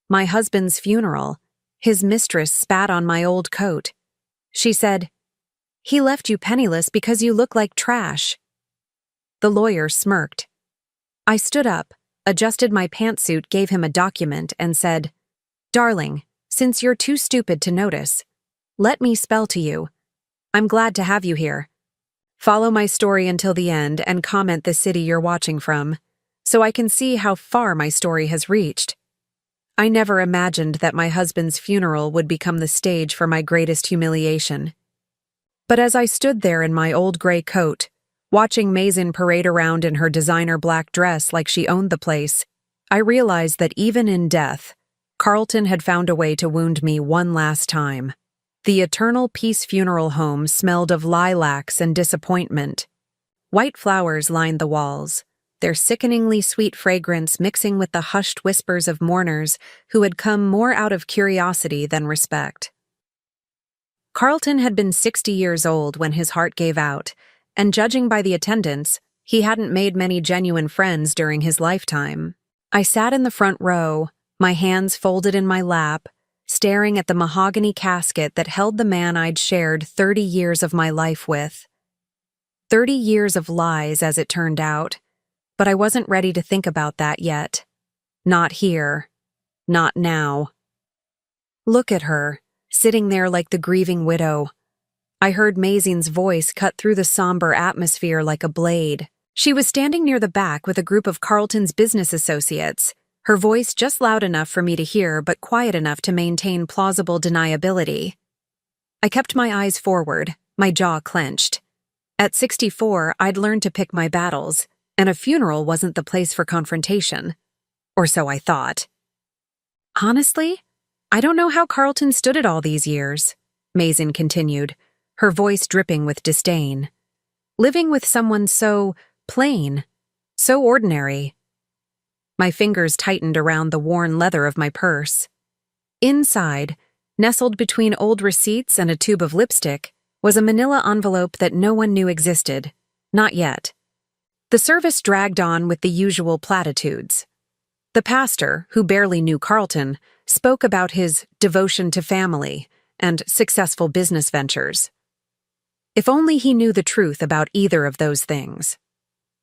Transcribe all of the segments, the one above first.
My husband's funeral. His mistress spat on my old coat. She said, "He left you penniless because you look like trash." The lawyer smirked. I stood up, adjusted my pantsuit, gave him a document, and said, "Darling, since you're too stupid to notice, let me spell to you. I'm glad to have you here. Follow my story until the end and comment the city you're watching from, so I can see how far my story has reached." I never imagined that my husband's funeral would become the stage for my greatest humiliation. But as I stood there in my old gray coat, watching Mazin parade around in her designer black dress like she owned the place, I realized that even in death, Carlton had found a way to wound me one last time. The Eternal Peace Funeral Home smelled of lilacs and disappointment. White flowers lined the walls, their sickeningly sweet fragrance mixing with the hushed whispers of mourners who had come more out of curiosity than respect. Carlton had been 60 years old when his heart gave out, and judging by the attendance, he hadn't made many genuine friends during his lifetime. I sat in the front row, my hands folded in my lap, staring at the mahogany casket that held the man I'd shared 30 years of my life with. 30 years of lies, as it turned out, but I wasn't ready to think about that yet. Not here. Not now. Look at her, sitting there like the grieving widow. I heard Mazin's voice cut through the somber atmosphere like a blade. She was standing near the back with a group of Carlton's business associates, her voice just loud enough for me to hear but quiet enough to maintain plausible deniability. I kept my eyes forward, my jaw clenched. At 64, I'd learned to pick my battles, and a funeral wasn't the place for confrontation. Or so I thought. "Honestly, I don't know how Carlton stood it all these years," Mazin continued, her voice dripping with disdain. "Living with someone so plain, so ordinary." My fingers tightened around the worn leather of my purse. Inside, nestled between old receipts and a tube of lipstick, was a manila envelope that no one knew existed. Not yet. The service dragged on with the usual platitudes. The pastor, who barely knew Carlton, spoke about his devotion to family and successful business ventures. If only he knew the truth about either of those things.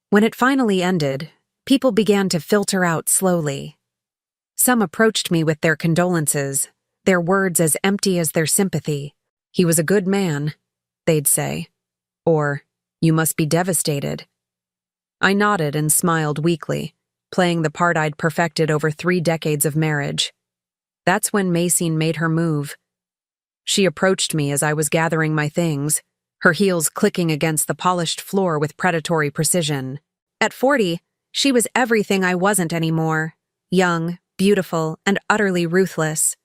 When it finally ended, people began to filter out slowly. Some approached me with their condolences, their words as empty as their sympathy. "He was a good man," they'd say. Or, "You must be devastated." I nodded and smiled weakly, playing the part I'd perfected over 3 decades of marriage. That's when Mazin made her move. She approached me as I was gathering my things, her heels clicking against the polished floor with predatory precision. At 40, she was everything I wasn't anymore: young, beautiful, and utterly ruthless.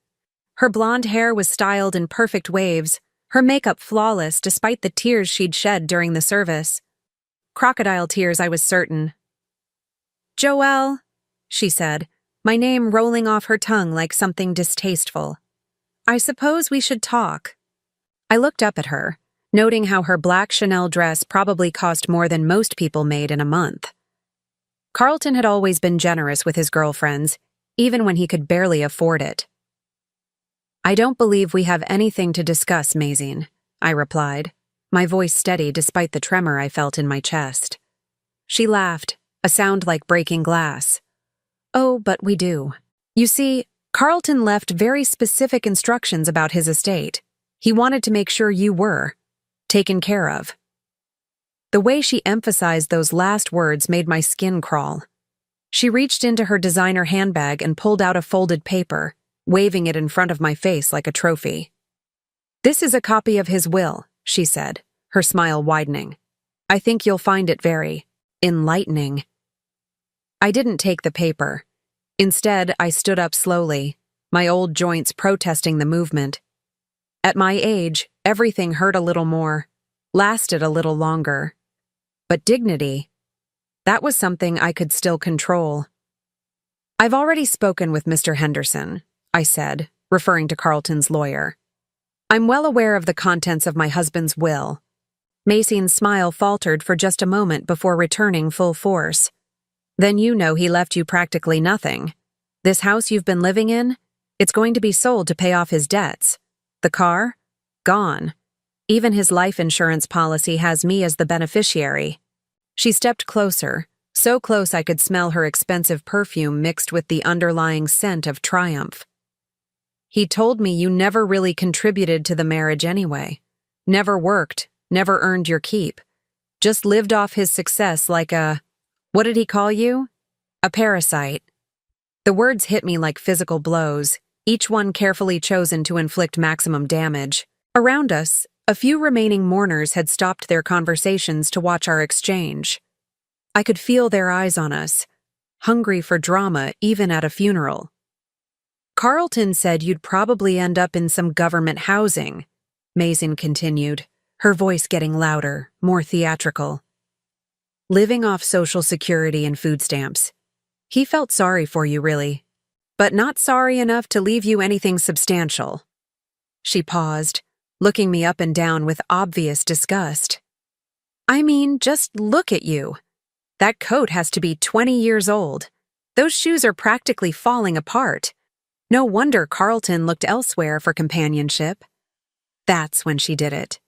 Her blonde hair was styled in perfect waves, her makeup flawless despite the tears she'd shed during the service. Crocodile tears, I was certain. "Joelle," she said, my name rolling off her tongue like something distasteful. "I suppose we should talk." I looked up at her, noting how her black Chanel dress probably cost more than most people made in a month. Carlton had always been generous with his girlfriends, even when he could barely afford it. "I don't believe we have anything to discuss, Mazin," I replied, my voice steady despite the tremor I felt in my chest. She laughed, a sound like breaking glass. "Oh, but we do. You see, Carlton left very specific instructions about his estate. He wanted to make sure you were taken care of." The way she emphasized those last words made my skin crawl. She reached into her designer handbag and pulled out a folded paper, waving it in front of my face like a trophy. "This is a copy of his will," she said, her smile widening. "I think you'll find it very enlightening." I didn't take the paper. Instead, I stood up slowly, my old joints protesting the movement. At my age, everything hurt a little more, lasted a little longer. But dignity, that was something I could still control. "I've already spoken with Mr. Henderson," I said, referring to Carlton's lawyer. "I'm well aware of the contents of my husband's will." Mazin's smile faltered for just a moment before returning full force. "Then you know he left you practically nothing. This house you've been living in, It's going to be sold to pay off his debts. The car? Gone. Even his life insurance policy has me as the beneficiary. She stepped closer, so close I could smell her expensive perfume mixed with the underlying scent of triumph. He told me you never really contributed to the marriage anyway. Never worked, never earned your keep. Just lived off his success like a… what did he call you? A parasite. The words hit me like physical blows, each one carefully chosen to inflict maximum damage. Around us, a few remaining mourners had stopped their conversations to watch our exchange. I could feel their eyes on us, hungry for drama even at a funeral. Carlton said you'd probably end up in some government housing, Mason continued, her voice getting louder, more theatrical. Living off Social Security and food stamps. He felt sorry for you, really, but not sorry enough to leave you anything substantial. She paused, looking me up and down with obvious disgust. I mean, just look at you. That coat has to be 20 years old. Those shoes are practically falling apart. No wonder Carlton looked elsewhere for companionship. That's when she did it.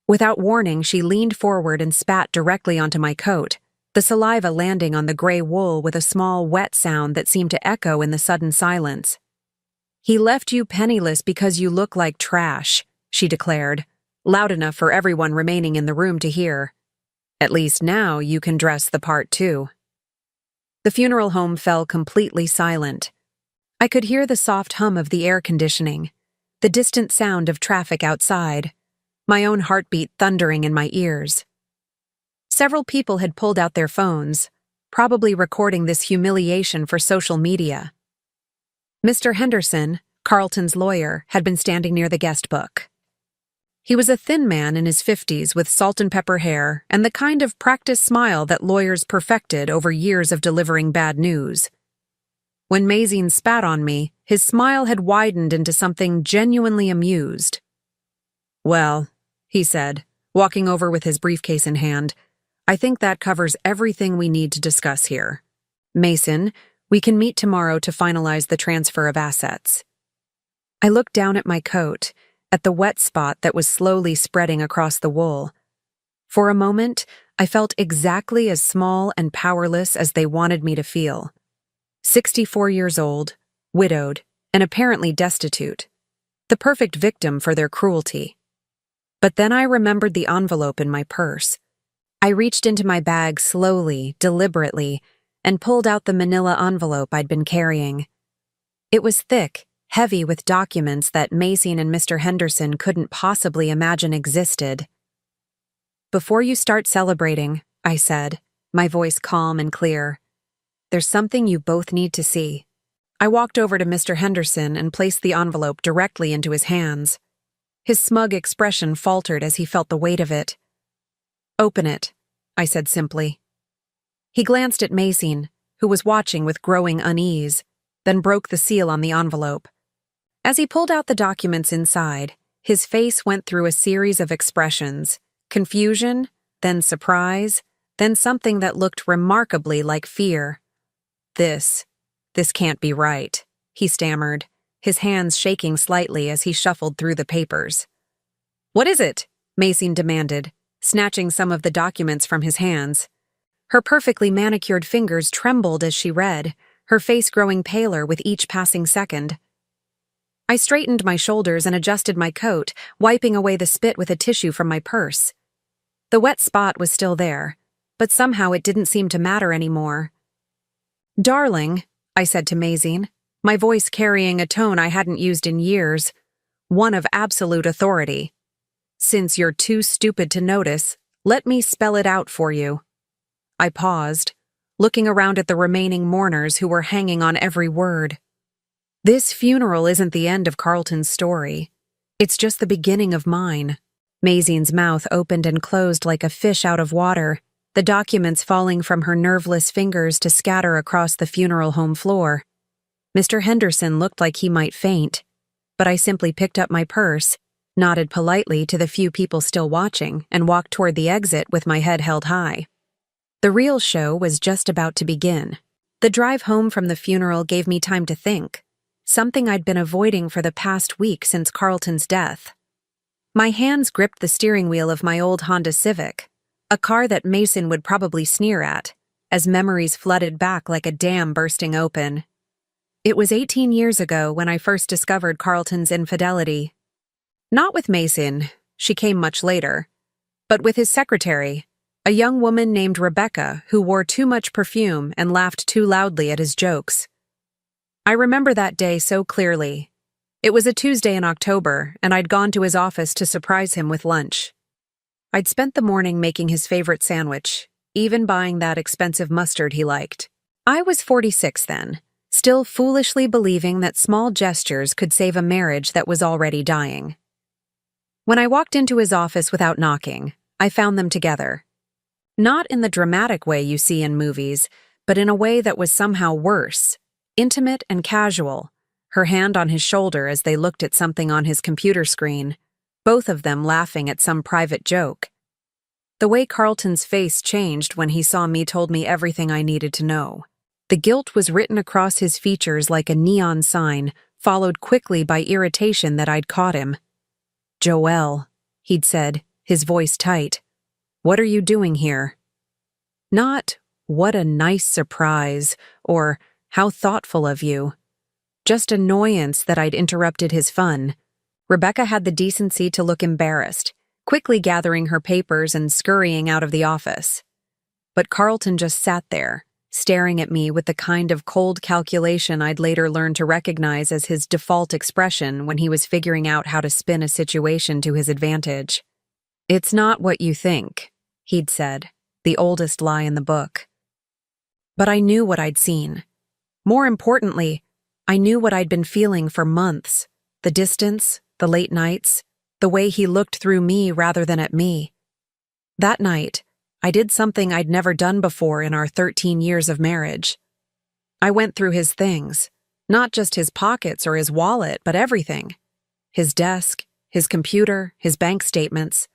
Without warning, she leaned forward and spat directly onto my coat, the saliva landing on the gray wool with a small wet sound that seemed to echo in the sudden silence. He left you penniless because you look like trash, she declared, loud enough for everyone remaining in the room to hear. At least now you can dress the part too. The funeral home fell completely silent. I could hear the soft hum of the air conditioning, the distant sound of traffic outside, my own heartbeat thundering in my ears. Several people had pulled out their phones, probably recording this humiliation for social media. Mr. Henderson, Carlton's lawyer, had been standing near the guest book. He was a thin man in his 50s with salt and pepper hair and the kind of practiced smile that lawyers perfected over years of delivering bad news. When Mazine spat on me, his smile had widened into something genuinely amused. Well, he said, walking over with his briefcase in hand, I think that covers everything we need to discuss here. Mason, we can meet tomorrow to finalize the transfer of assets. I looked down at my coat, at the wet spot that was slowly spreading across the wool. For a moment, I felt exactly as small and powerless as they wanted me to feel. 64 years old, widowed, and apparently destitute. The perfect victim for their cruelty. But then I remembered the envelope in my purse. I reached into my bag slowly, deliberately, and pulled out the manila envelope I'd been carrying. It was thick, heavy with documents that Mason and Mr. Henderson couldn't possibly imagine existed. Before you start celebrating, I said, my voice calm and clear, there's something you both need to see. I walked over to Mr. Henderson and placed the envelope directly into his hands. His smug expression faltered as he felt the weight of it. Open it, I said simply. He glanced at Mason, who was watching with growing unease, then broke the seal on the envelope. As he pulled out the documents inside, his face went through a series of expressions, confusion, then surprise, then something that looked remarkably like fear. This can't be right, he stammered, his hands shaking slightly as he shuffled through the papers. What is it? Mason demanded, snatching some of the documents from his hands. Her perfectly manicured fingers trembled as she read, her face growing paler with each passing second. I straightened my shoulders and adjusted my coat, wiping away the spit with a tissue from my purse. The wet spot was still there, but somehow it didn't seem to matter anymore. Darling, I said to Mazine, my voice carrying a tone I hadn't used in years, one of absolute authority. Since you're too stupid to notice, let me spell it out for you. I paused, looking around at the remaining mourners who were hanging on every word. This funeral isn't the end of Carlton's story. It's just the beginning of mine. Mazine's mouth opened and closed like a fish out of water, the documents falling from her nerveless fingers to scatter across the funeral home floor. Mr. Henderson looked like he might faint, but I simply picked up my purse, nodded politely to the few people still watching, and walked toward the exit with my head held high. The real show was just about to begin. The drive home from the funeral gave me time to think. something I'd been avoiding for the past week since Carlton's death. My hands gripped the steering wheel of my old Honda Civic, a car that Mason would probably sneer at, as memories flooded back like a dam bursting open. It was 18 years ago when I first discovered Carlton's infidelity. Not with Mason, she came much later, but with his secretary, a young woman named Rebecca who wore too much perfume and laughed too loudly at his jokes. I remember that day so clearly. It was a Tuesday in October, and I'd gone to his office to surprise him with lunch. I'd spent the morning making his favorite sandwich, even buying that expensive mustard he liked. I was 46 then, still foolishly believing that small gestures could save a marriage that was already dying. When I walked into his office without knocking, I found them together. Not in the dramatic way you see in movies, but in a way that was somehow worse, intimate and casual, her hand on his shoulder as they looked at something on his computer screen, both of them laughing at some private joke. The way Carlton's face changed when he saw me told me everything I needed to know. The guilt was written across his features like a neon sign, followed quickly by irritation that I'd caught him. "Joelle," he'd said, his voice tight. "What are you doing here?" Not, "What a nice surprise," or "How thoughtful of you." Just annoyance that I'd interrupted his fun. Rebecca had the decency to look embarrassed, quickly gathering her papers and scurrying out of the office. But Carlton just sat there, staring at me with the kind of cold calculation I'd later learn to recognize as his default expression when he was figuring out how to spin a situation to his advantage. "It's not what you think," he'd said, the oldest lie in the book. But I knew what I'd seen. More importantly, I knew what I'd been feeling for months, the distance, the late nights, the way he looked through me rather than at me. That night, I did something I'd never done before in our 13 years of marriage. I went through his things, not just his pockets or his wallet, but everything. His desk, his computer, his bank statements.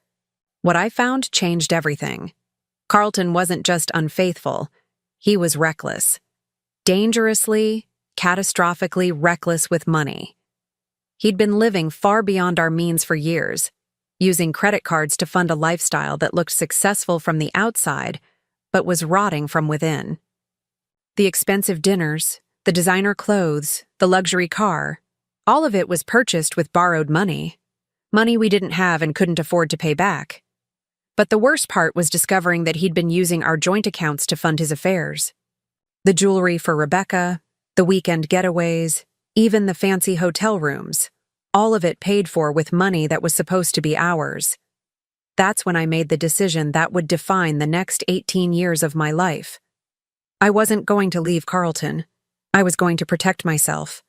What I found changed everything. Carlton wasn't just unfaithful, he was reckless. Dangerously, catastrophically reckless with money. He'd been living far beyond our means for years, using credit cards to fund a lifestyle that looked successful from the outside, but was rotting from within. The expensive dinners, the designer clothes, the luxury car, all of it was purchased with borrowed money. Money we didn't have and couldn't afford to pay back. But the worst part was discovering that he'd been using our joint accounts to fund his affairs. The jewelry for Rebecca, the weekend getaways, even the fancy hotel rooms, all of it paid for with money that was supposed to be ours. That's when I made the decision that would define the next 18 years of my life. I wasn't going to leave Carlton. I was going to protect myself.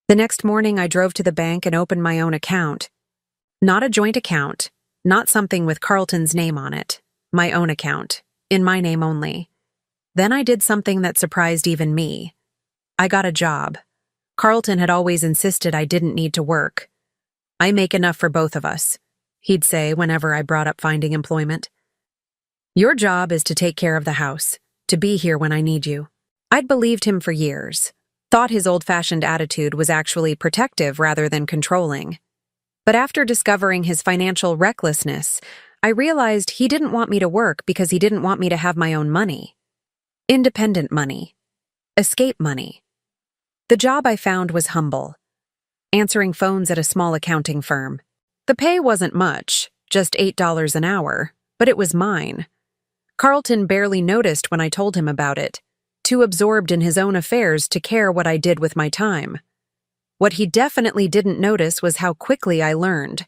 The next morning I drove to the bank and opened my own account. Not a joint account, not something with Carlton's name on it. My own account, in my name only. Then I did something that surprised even me. I got a job. Carlton had always insisted I didn't need to work. "I make enough for both of us," he'd say whenever I brought up finding employment. "Your job is to take care of the house, to be here when I need you." I'd believed him for years, thought his old-fashioned attitude was actually protective rather than controlling. But after discovering his financial recklessness, I realized he didn't want me to work because he didn't want me to have my own money. Independent money. Escape money. The job I found was humble. Answering phones at a small accounting firm. The pay wasn't much, just $8 an hour, but it was mine. Carlton barely noticed when I told him about it, too absorbed in his own affairs to care what I did with my time. What he definitely didn't notice was how quickly I learned.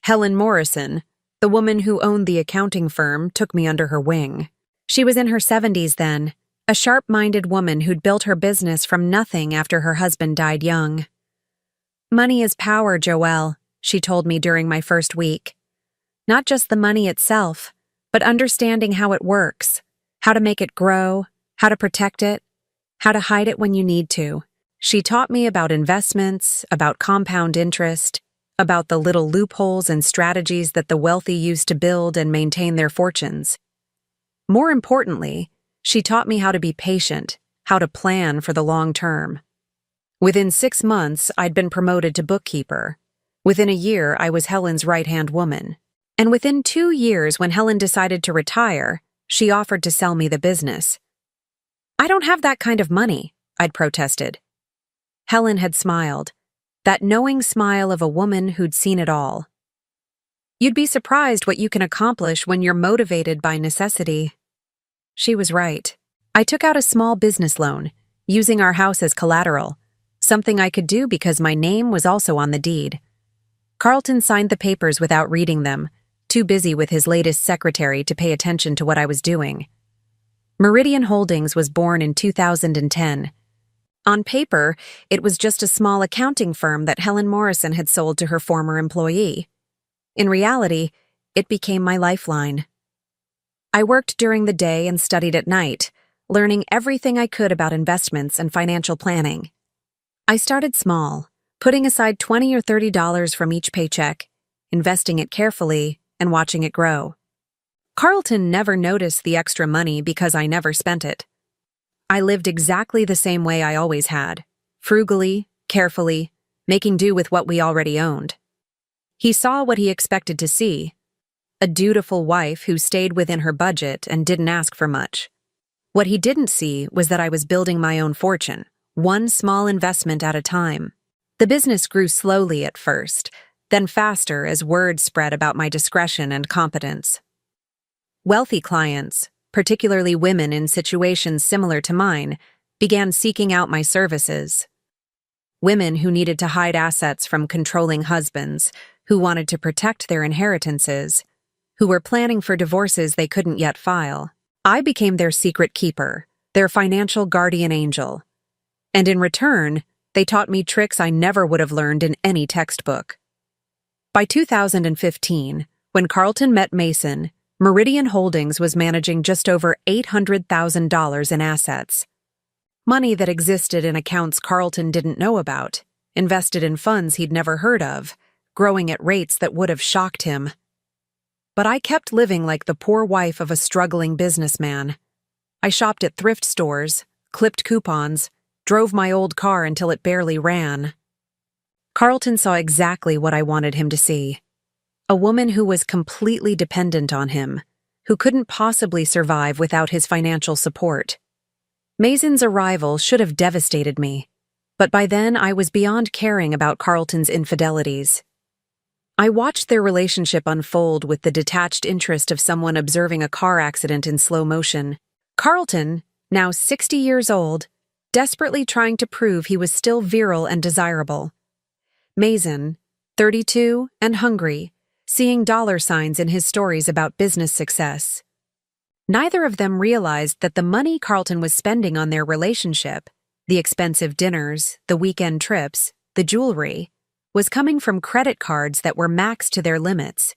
Helen Morrison, the woman who owned the accounting firm, took me under her wing. She was in her 70s then, a sharp-minded woman who'd built her business from nothing after her husband died young. "Money is power, Joelle," she told me during my first week. "Not just the money itself, but understanding how it works, how to make it grow, how to protect it, how to hide it when you need to." She taught me about investments, about compound interest, about the little loopholes and strategies that the wealthy use to build and maintain their fortunes. More importantly, she taught me how to be patient, how to plan for the long term. Within 6 months, I'd been promoted to bookkeeper. Within a year, I was Helen's right-hand woman. And within 2 years, when Helen decided to retire, she offered to sell me the business. "I don't have that kind of money," I'd protested. Helen had smiled, that knowing smile of a woman who'd seen it all. "You'd be surprised what you can accomplish when you're motivated by necessity." She was right. I took out a small business loan, using our house as collateral, something I could do because my name was also on the deed. Carlton signed the papers without reading them, too busy with his latest secretary to pay attention to what I was doing. Meridian Holdings was born in 2010. On paper, it was just a small accounting firm that Helen Morrison had sold to her former employee. In reality, it became my lifeline. I worked during the day and studied at night, learning everything I could about investments and financial planning. I started small, putting aside $20 or $30 from each paycheck, investing it carefully, and watching it grow. Carlton never noticed the extra money because I never spent it. I lived exactly the same way I always had, frugally, carefully, making do with what we already owned. He saw what he expected to see, a dutiful wife who stayed within her budget and didn't ask for much. What he didn't see was that I was building my own fortune, one small investment at a time. The business grew slowly at first, then faster as word spread about my discretion and competence. Wealthy clients, particularly women in situations similar to mine, began seeking out my services. Women who needed to hide assets from controlling husbands, who wanted to protect their inheritances, who were planning for divorces they couldn't yet file. I became their secret keeper, their financial guardian angel. And in return, they taught me tricks I never would have learned in any textbook. By 2015, when Carlton met Mason, Meridian Holdings was managing just over $800,000 in assets. Money that existed in accounts Carlton didn't know about, invested in funds he'd never heard of, growing at rates that would have shocked him. But I kept living like the poor wife of a struggling businessman. I shopped at thrift stores, clipped coupons, drove my old car until it barely ran. Carlton saw exactly what I wanted him to see. A woman who was completely dependent on him, who couldn't possibly survive without his financial support. Mason's arrival should have devastated me, but by then I was beyond caring about Carlton's infidelities. I watched their relationship unfold with the detached interest of someone observing a car accident in slow motion. Carlton, now 60 years old, desperately trying to prove he was still virile and desirable. Mason, 32 and hungry, seeing dollar signs in his stories about business success. Neither of them realized that the money Carlton was spending on their relationship, the expensive dinners, the weekend trips, the jewelry, was coming from credit cards that were maxed to their limits.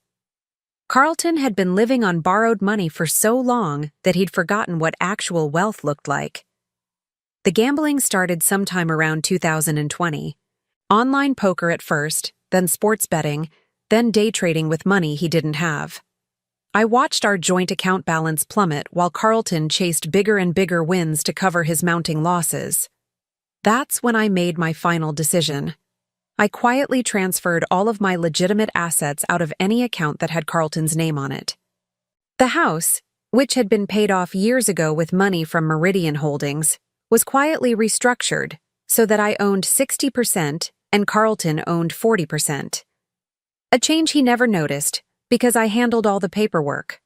Carlton had been living on borrowed money for so long that he'd forgotten what actual wealth looked like. The gambling started sometime around 2020. Online poker at first, then sports betting, then day trading with money he didn't have. I watched our joint account balance plummet while Carlton chased bigger and bigger wins to cover his mounting losses. That's when I made my final decision. I quietly transferred all of my legitimate assets out of any account that had Carlton's name on it. The house, which had been paid off years ago with money from Meridian Holdings, was quietly restructured so that I owned 60% and Carlton owned 40%. A change he never noticed because I handled all the paperwork.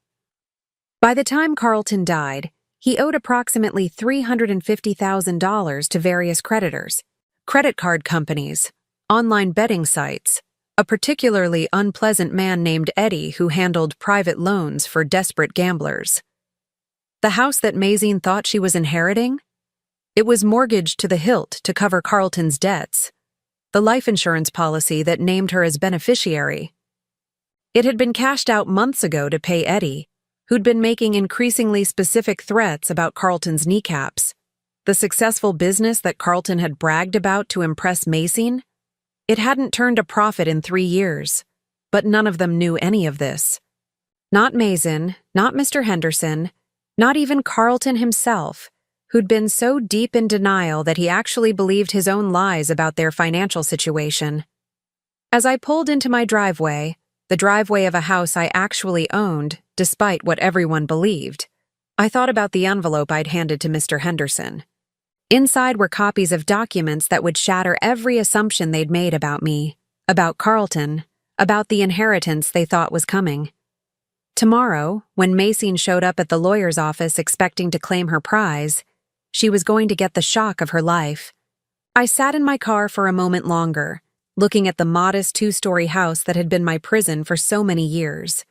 By the time Carlton died, he owed approximately $350,000 to various creditors, credit card companies, online betting sites, a particularly unpleasant man named Eddie who handled private loans for desperate gamblers. The house that Mason thought she was inheriting? It was mortgaged to the hilt to cover Carlton's debts, the life insurance policy that named her as beneficiary. It had been cashed out months ago to pay Eddie, who'd been making increasingly specific threats about Carlton's kneecaps. The successful business that Carlton had bragged about to impress Mason? It hadn't turned a profit in 3 years, but none of them knew any of this. Not Mason, not Mr. Henderson, not even Carlton himself, who'd been so deep in denial that he actually believed his own lies about their financial situation. As I pulled into my driveway, the driveway of a house I actually owned, despite what everyone believed, I thought about the envelope I'd handed to Mr. Henderson. Inside were copies of documents that would shatter every assumption they'd made about me, about Carlton, about the inheritance they thought was coming. Tomorrow, when Macy showed up at the lawyer's office expecting to claim her prize, she was going to get the shock of her life. I sat in my car for a moment longer, looking at the modest 2-story house that had been my prison for so many years.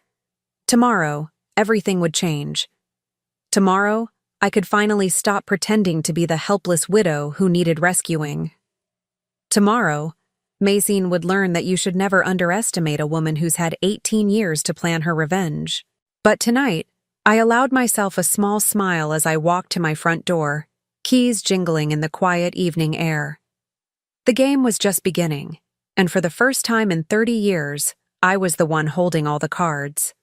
Tomorrow, everything would change. Tomorrow, I could finally stop pretending to be the helpless widow who needed rescuing. Tomorrow, Macy would learn that you should never underestimate a woman who's had 18 years to plan her revenge. But tonight, I allowed myself a small smile as I walked to my front door, keys jingling in the quiet evening air. The game was just beginning, and for the first time in 30 years, I was the one holding all the cards.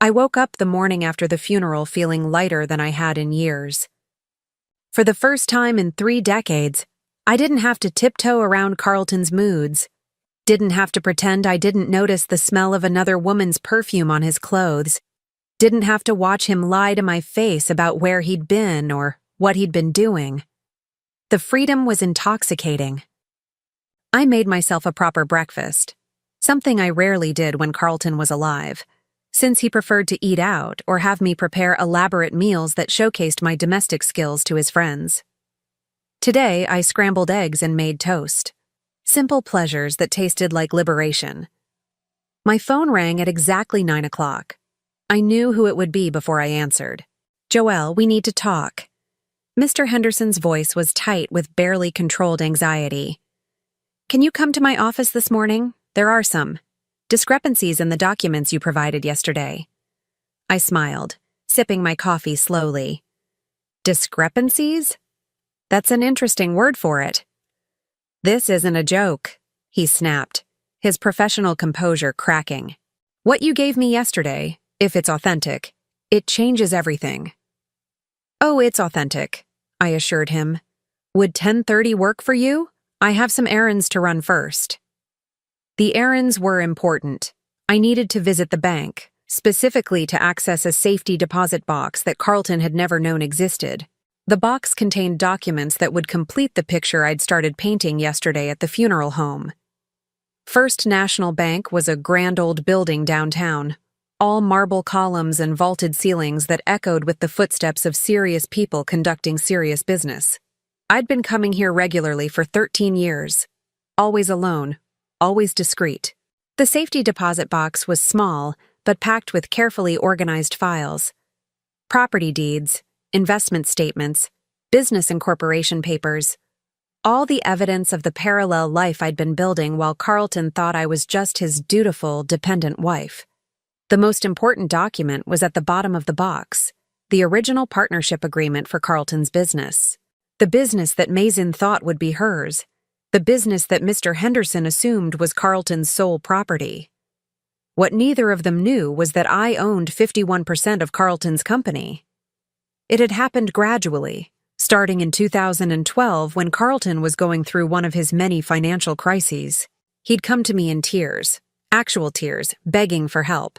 I woke up the morning after the funeral feeling lighter than I had in years. For the first time in 3 decades, I didn't have to tiptoe around Carlton's moods, didn't have to pretend I didn't notice the smell of another woman's perfume on his clothes, didn't have to watch him lie to my face about where he'd been or what he'd been doing. The freedom was intoxicating. I made myself a proper breakfast, something I rarely did when Carlton was alive, since he preferred to eat out or have me prepare elaborate meals that showcased my domestic skills to his friends. Today, I scrambled eggs and made toast. Simple pleasures that tasted like liberation. My phone rang at exactly 9 o'clock. I knew who it would be before I answered. "Joelle, we need to talk." Mr. Henderson's voice was tight with barely controlled anxiety. "Can you come to my office this morning? There are some discrepancies in the documents you provided yesterday." I smiled, sipping my coffee slowly. Discrepancies? That's an interesting word for it. "This isn't a joke," he snapped, his professional composure cracking. "What you gave me yesterday, if it's authentic, it changes everything." "Oh, it's authentic," I assured him. "Would 10:30 work for you? I have some errands to run first." The errands were important. I needed to visit the bank, specifically to access a safety deposit box that Carlton had never known existed. The box contained documents that would complete the picture I'd started painting yesterday at the funeral home. First National Bank was a grand old building downtown, all marble columns and vaulted ceilings that echoed with the footsteps of serious people conducting serious business. I'd been coming here regularly for 13 years, always alone, always discreet. The safety deposit box was small, but packed with carefully organized files. Property deeds, investment statements, business and corporation papers, all the evidence of the parallel life I'd been building while Carlton thought I was just his dutiful, dependent wife. The most important document was at the bottom of the box, the original partnership agreement for Carlton's business. The business that Mason thought would be hers, the business that Mr. Henderson assumed was Carlton's sole property. What neither of them knew was that I owned 51% of Carlton's company. It had happened gradually, starting in 2012 when Carlton was going through one of his many financial crises. He'd come to me in tears, actual tears, begging for help.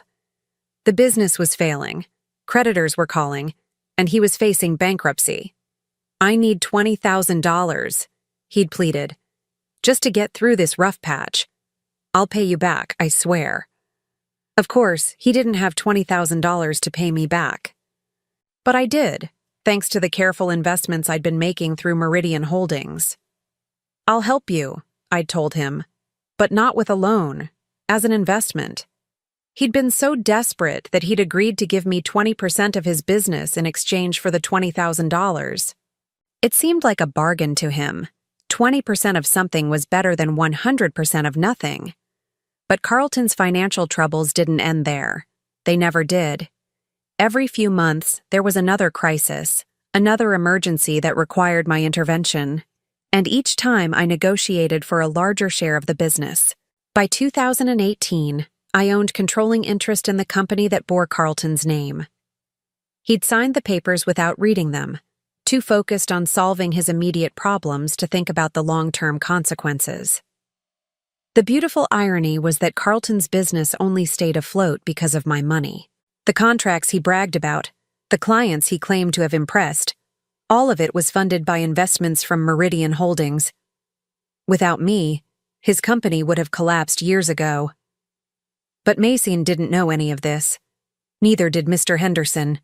The business was failing, creditors were calling, and he was facing bankruptcy. "I need $20,000, he'd pleaded, "just to get through this rough patch. I'll pay you back, I swear." Of course, he didn't have $20,000 to pay me back. But I did, thanks to the careful investments I'd been making through Meridian Holdings. "I'll help you," I'd told him, "but not with a loan, as an investment." He'd been so desperate that he'd agreed to give me 20% of his business in exchange for the $20,000. It seemed like a bargain to him. 20% of something was better than 100% of nothing. But Carlton's financial troubles didn't end there. They never did. Every few months, there was another crisis, another emergency that required my intervention. And each time I negotiated for a larger share of the business. By 2018, I owned controlling interest in the company that bore Carlton's name. He'd signed the papers without reading them, too focused on solving his immediate problems to think about the long-term consequences. The beautiful irony was that Carlton's business only stayed afloat because of my money. The contracts he bragged about, the clients he claimed to have impressed, all of it was funded by investments from Meridian Holdings. Without me, his company would have collapsed years ago. But Mason didn't know any of this. Neither did Mr. Henderson.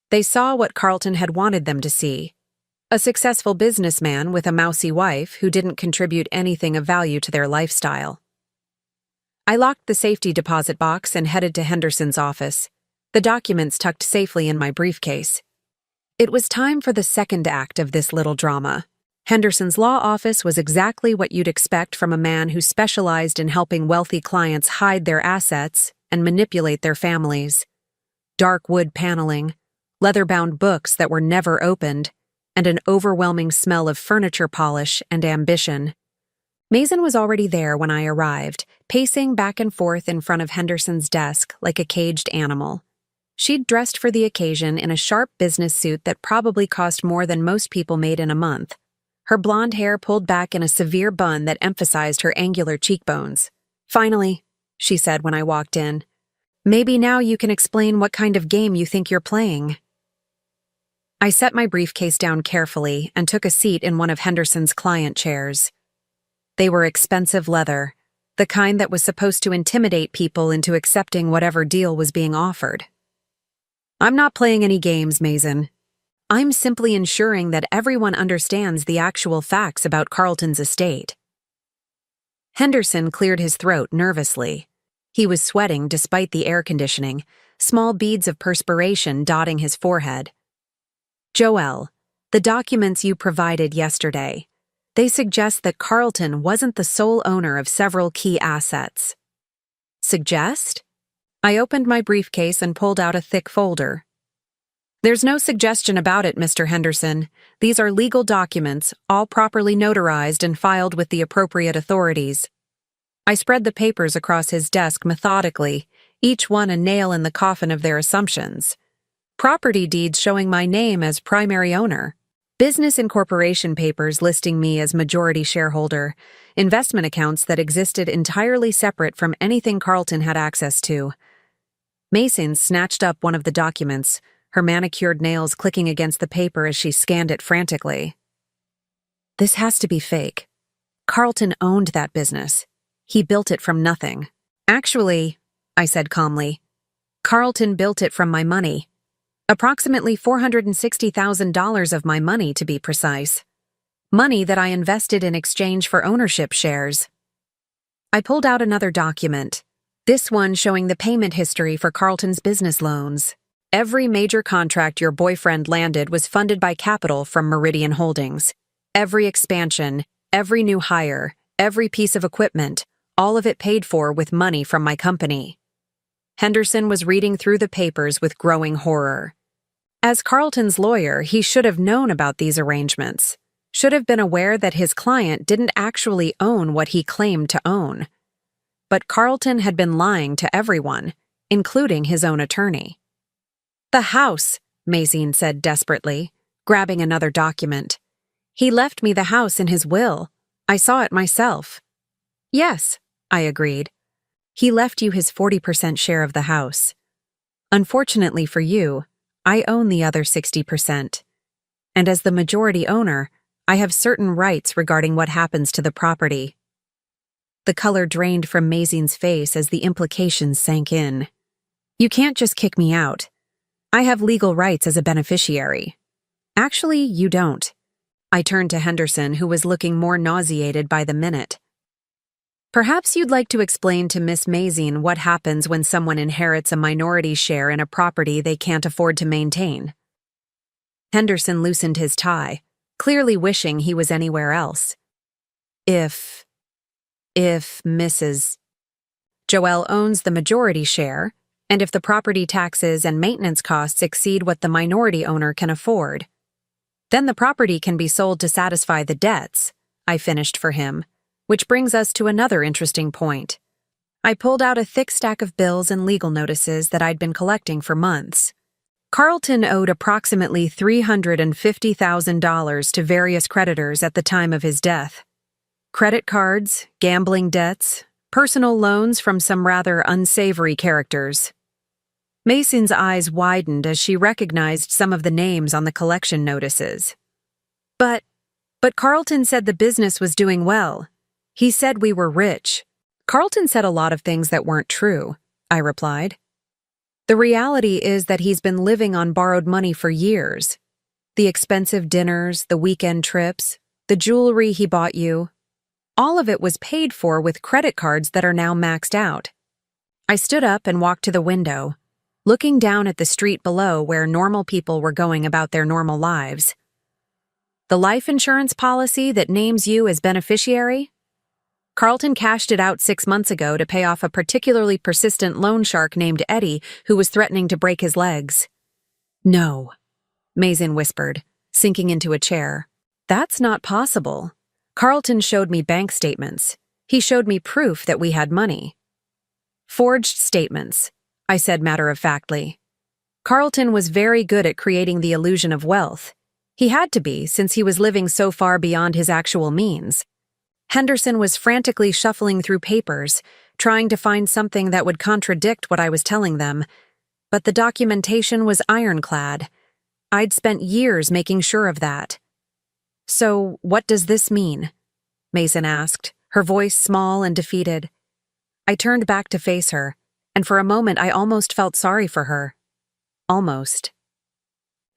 They saw what Carlton had wanted them to see: a successful businessman with a mousy wife who didn't contribute anything of value to their lifestyle. I locked the safety deposit box and headed to Henderson's office, the documents tucked safely in my briefcase. It was time for the second act of this little drama. Henderson's law office was exactly what you'd expect from a man who specialized in helping wealthy clients hide their assets and manipulate their families. Dark wood paneling, leather-bound books that were never opened, and an overwhelming smell of furniture polish and ambition. Mason was already there when I arrived, pacing back and forth in front of Henderson's desk like a caged animal. She'd dressed for the occasion in a sharp business suit that probably cost more than most people made in a month. Her blonde hair pulled back in a severe bun that emphasized her angular cheekbones. "Finally," she said when I walked in. "Maybe now you can explain what kind of game you think you're playing." I set my briefcase down carefully and took a seat in one of Henderson's client chairs. They were expensive leather, the kind that was supposed to intimidate people into accepting whatever deal was being offered. "I'm not playing any games, Mason. I'm simply ensuring that everyone understands the actual facts about Carlton's estate." Henderson cleared his throat nervously. He was sweating despite the air conditioning, small beads of perspiration dotting his forehead. "Joelle, the documents you provided yesterday, they suggest that Carlton wasn't the sole owner of several key assets." "Suggest?" I opened my briefcase and pulled out a thick folder. "There's no suggestion about it, Mr. Henderson. These are legal documents, all properly notarized and filed with the appropriate authorities." I spread the papers across his desk methodically, each one a nail in the coffin of their assumptions. Property deeds showing my name as primary owner. Business incorporation papers listing me as majority shareholder. Investment accounts that existed entirely separate from anything Carlton had access to. Mason snatched up one of the documents, her manicured nails clicking against the paper as she scanned it frantically. "This has to be fake. Carlton owned that business. He built it from nothing." "Actually," I said calmly, "Carlton built it from my money. Approximately $460,000 of my money, to be precise. Money that I invested in exchange for ownership shares." I pulled out another document, this one showing the payment history for Carlton's business loans. "Every major contract your boyfriend landed was funded by capital from Meridian Holdings. Every expansion, every new hire, every piece of equipment, all of it paid for with money from my company." Henderson was reading through the papers with growing horror. As Carlton's lawyer, he should have known about these arrangements, should have been aware that his client didn't actually own what he claimed to own. But Carlton had been lying to everyone, including his own attorney. "The house," Mason said desperately, grabbing another document. "He left me the house in his will. I saw it myself." "Yes," I agreed. "He left you his 40% share of the house. Unfortunately for you, I own the other 60%. And as the majority owner, I have certain rights regarding what happens to the property." The color drained from Mason's face as the implications sank in. "You can't just kick me out. I have legal rights as a beneficiary." "Actually, you don't." I turned to Henderson, who was looking more nauseated by the minute. "Perhaps you'd like to explain to Miss Mason what happens when someone inherits a minority share in a property they can't afford to maintain." Henderson loosened his tie, clearly wishing he was anywhere else. If Mrs. Joelle owns the majority share, and if the property taxes and maintenance costs exceed what the minority owner can afford, then the property can be sold to satisfy the debts," I finished for him, which brings us to another interesting point. I pulled out a thick stack of bills and legal notices that I'd been collecting for months. Carlton owed approximately $350,000 to various creditors at the time of his death. Credit cards, gambling debts, personal loans from some rather unsavory characters. Mason's eyes widened as she recognized some of the names on the collection notices. But Carlton said the business was doing well. He said we were rich. Carlton said a lot of things that weren't true, I replied. The reality is that he's been living on borrowed money for years. The expensive dinners, the weekend trips, the jewelry he bought you. All of it was paid for with credit cards that are now maxed out. I stood up and walked to the window, looking down at the street below where normal people were going about their normal lives. The life insurance policy that names you as beneficiary? Carlton cashed it out 6 months ago to pay off a particularly persistent loan shark named Eddie who was threatening to break his legs. No, Mason whispered, sinking into a chair. That's not possible. Carlton showed me bank statements. He showed me proof that we had money. Forged statements, I said matter-of-factly. Carlton was very good at creating the illusion of wealth. He had to be, since he was living so far beyond his actual means. Henderson was frantically shuffling through papers, trying to find something that would contradict what I was telling them, but the documentation was ironclad. I'd spent years making sure of that. So, what does this mean? Mason asked, her voice small and defeated. I turned back to face her, and for a moment I almost felt sorry for her. Almost.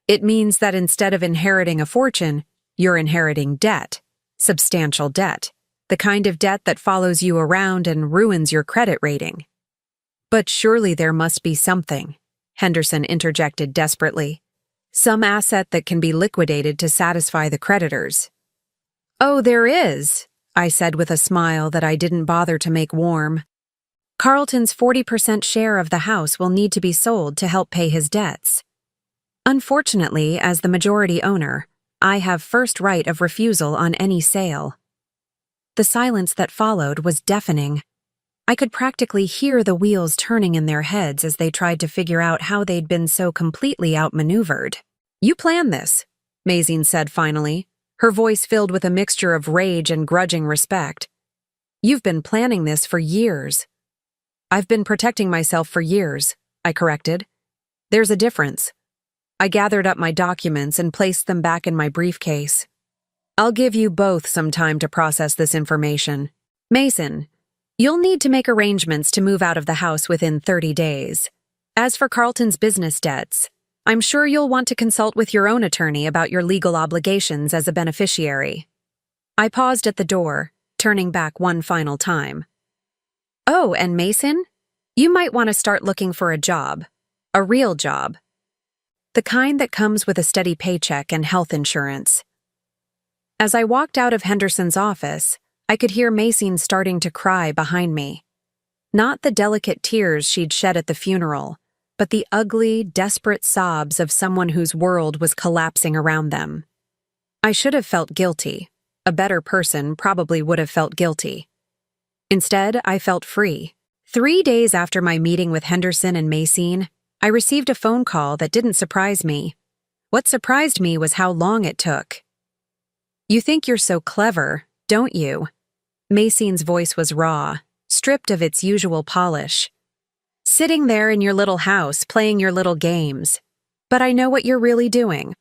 It means that instead of inheriting a fortune, you're inheriting debt, substantial debt. The kind of debt that follows you around and ruins your credit rating. But surely there must be something, Henderson interjected desperately. Some asset that can be liquidated to satisfy the creditors. Oh, there is, I said with a smile that I didn't bother to make warm. Carlton's 40% share of the house will need to be sold to help pay his debts. Unfortunately, as the majority owner, I have first right of refusal on any sale. The silence that followed was deafening. I could practically hear the wheels turning in their heads as they tried to figure out how they'd been so completely outmaneuvered. You planned this, Mason said finally, her voice filled with a mixture of rage and grudging respect. You've been planning this for years. I've been protecting myself for years, I corrected. There's a difference. I gathered up my documents and placed them back in my briefcase. I'll give you both some time to process this information. Mason, you'll need to make arrangements to move out of the house within 30 days. As for Carlton's business debts, I'm sure you'll want to consult with your own attorney about your legal obligations as a beneficiary. I paused at the door, turning back one final time. Oh, and Mason, you might want to start looking for a job. A real job. The kind that comes with a steady paycheck and health insurance. As I walked out of Henderson's office, I could hear Mason starting to cry behind me. Not the delicate tears she'd shed at the funeral, but the ugly, desperate sobs of someone whose world was collapsing around them. I should have felt guilty. A better person probably would have felt guilty. Instead, I felt free. 3 days after my meeting with Henderson and Mason, I received a phone call that didn't surprise me. What surprised me was how long it took. You think you're so clever, don't you? Mason's voice was raw, stripped of its usual polish. Sitting there in your little house, playing your little games. But I know what you're really doing.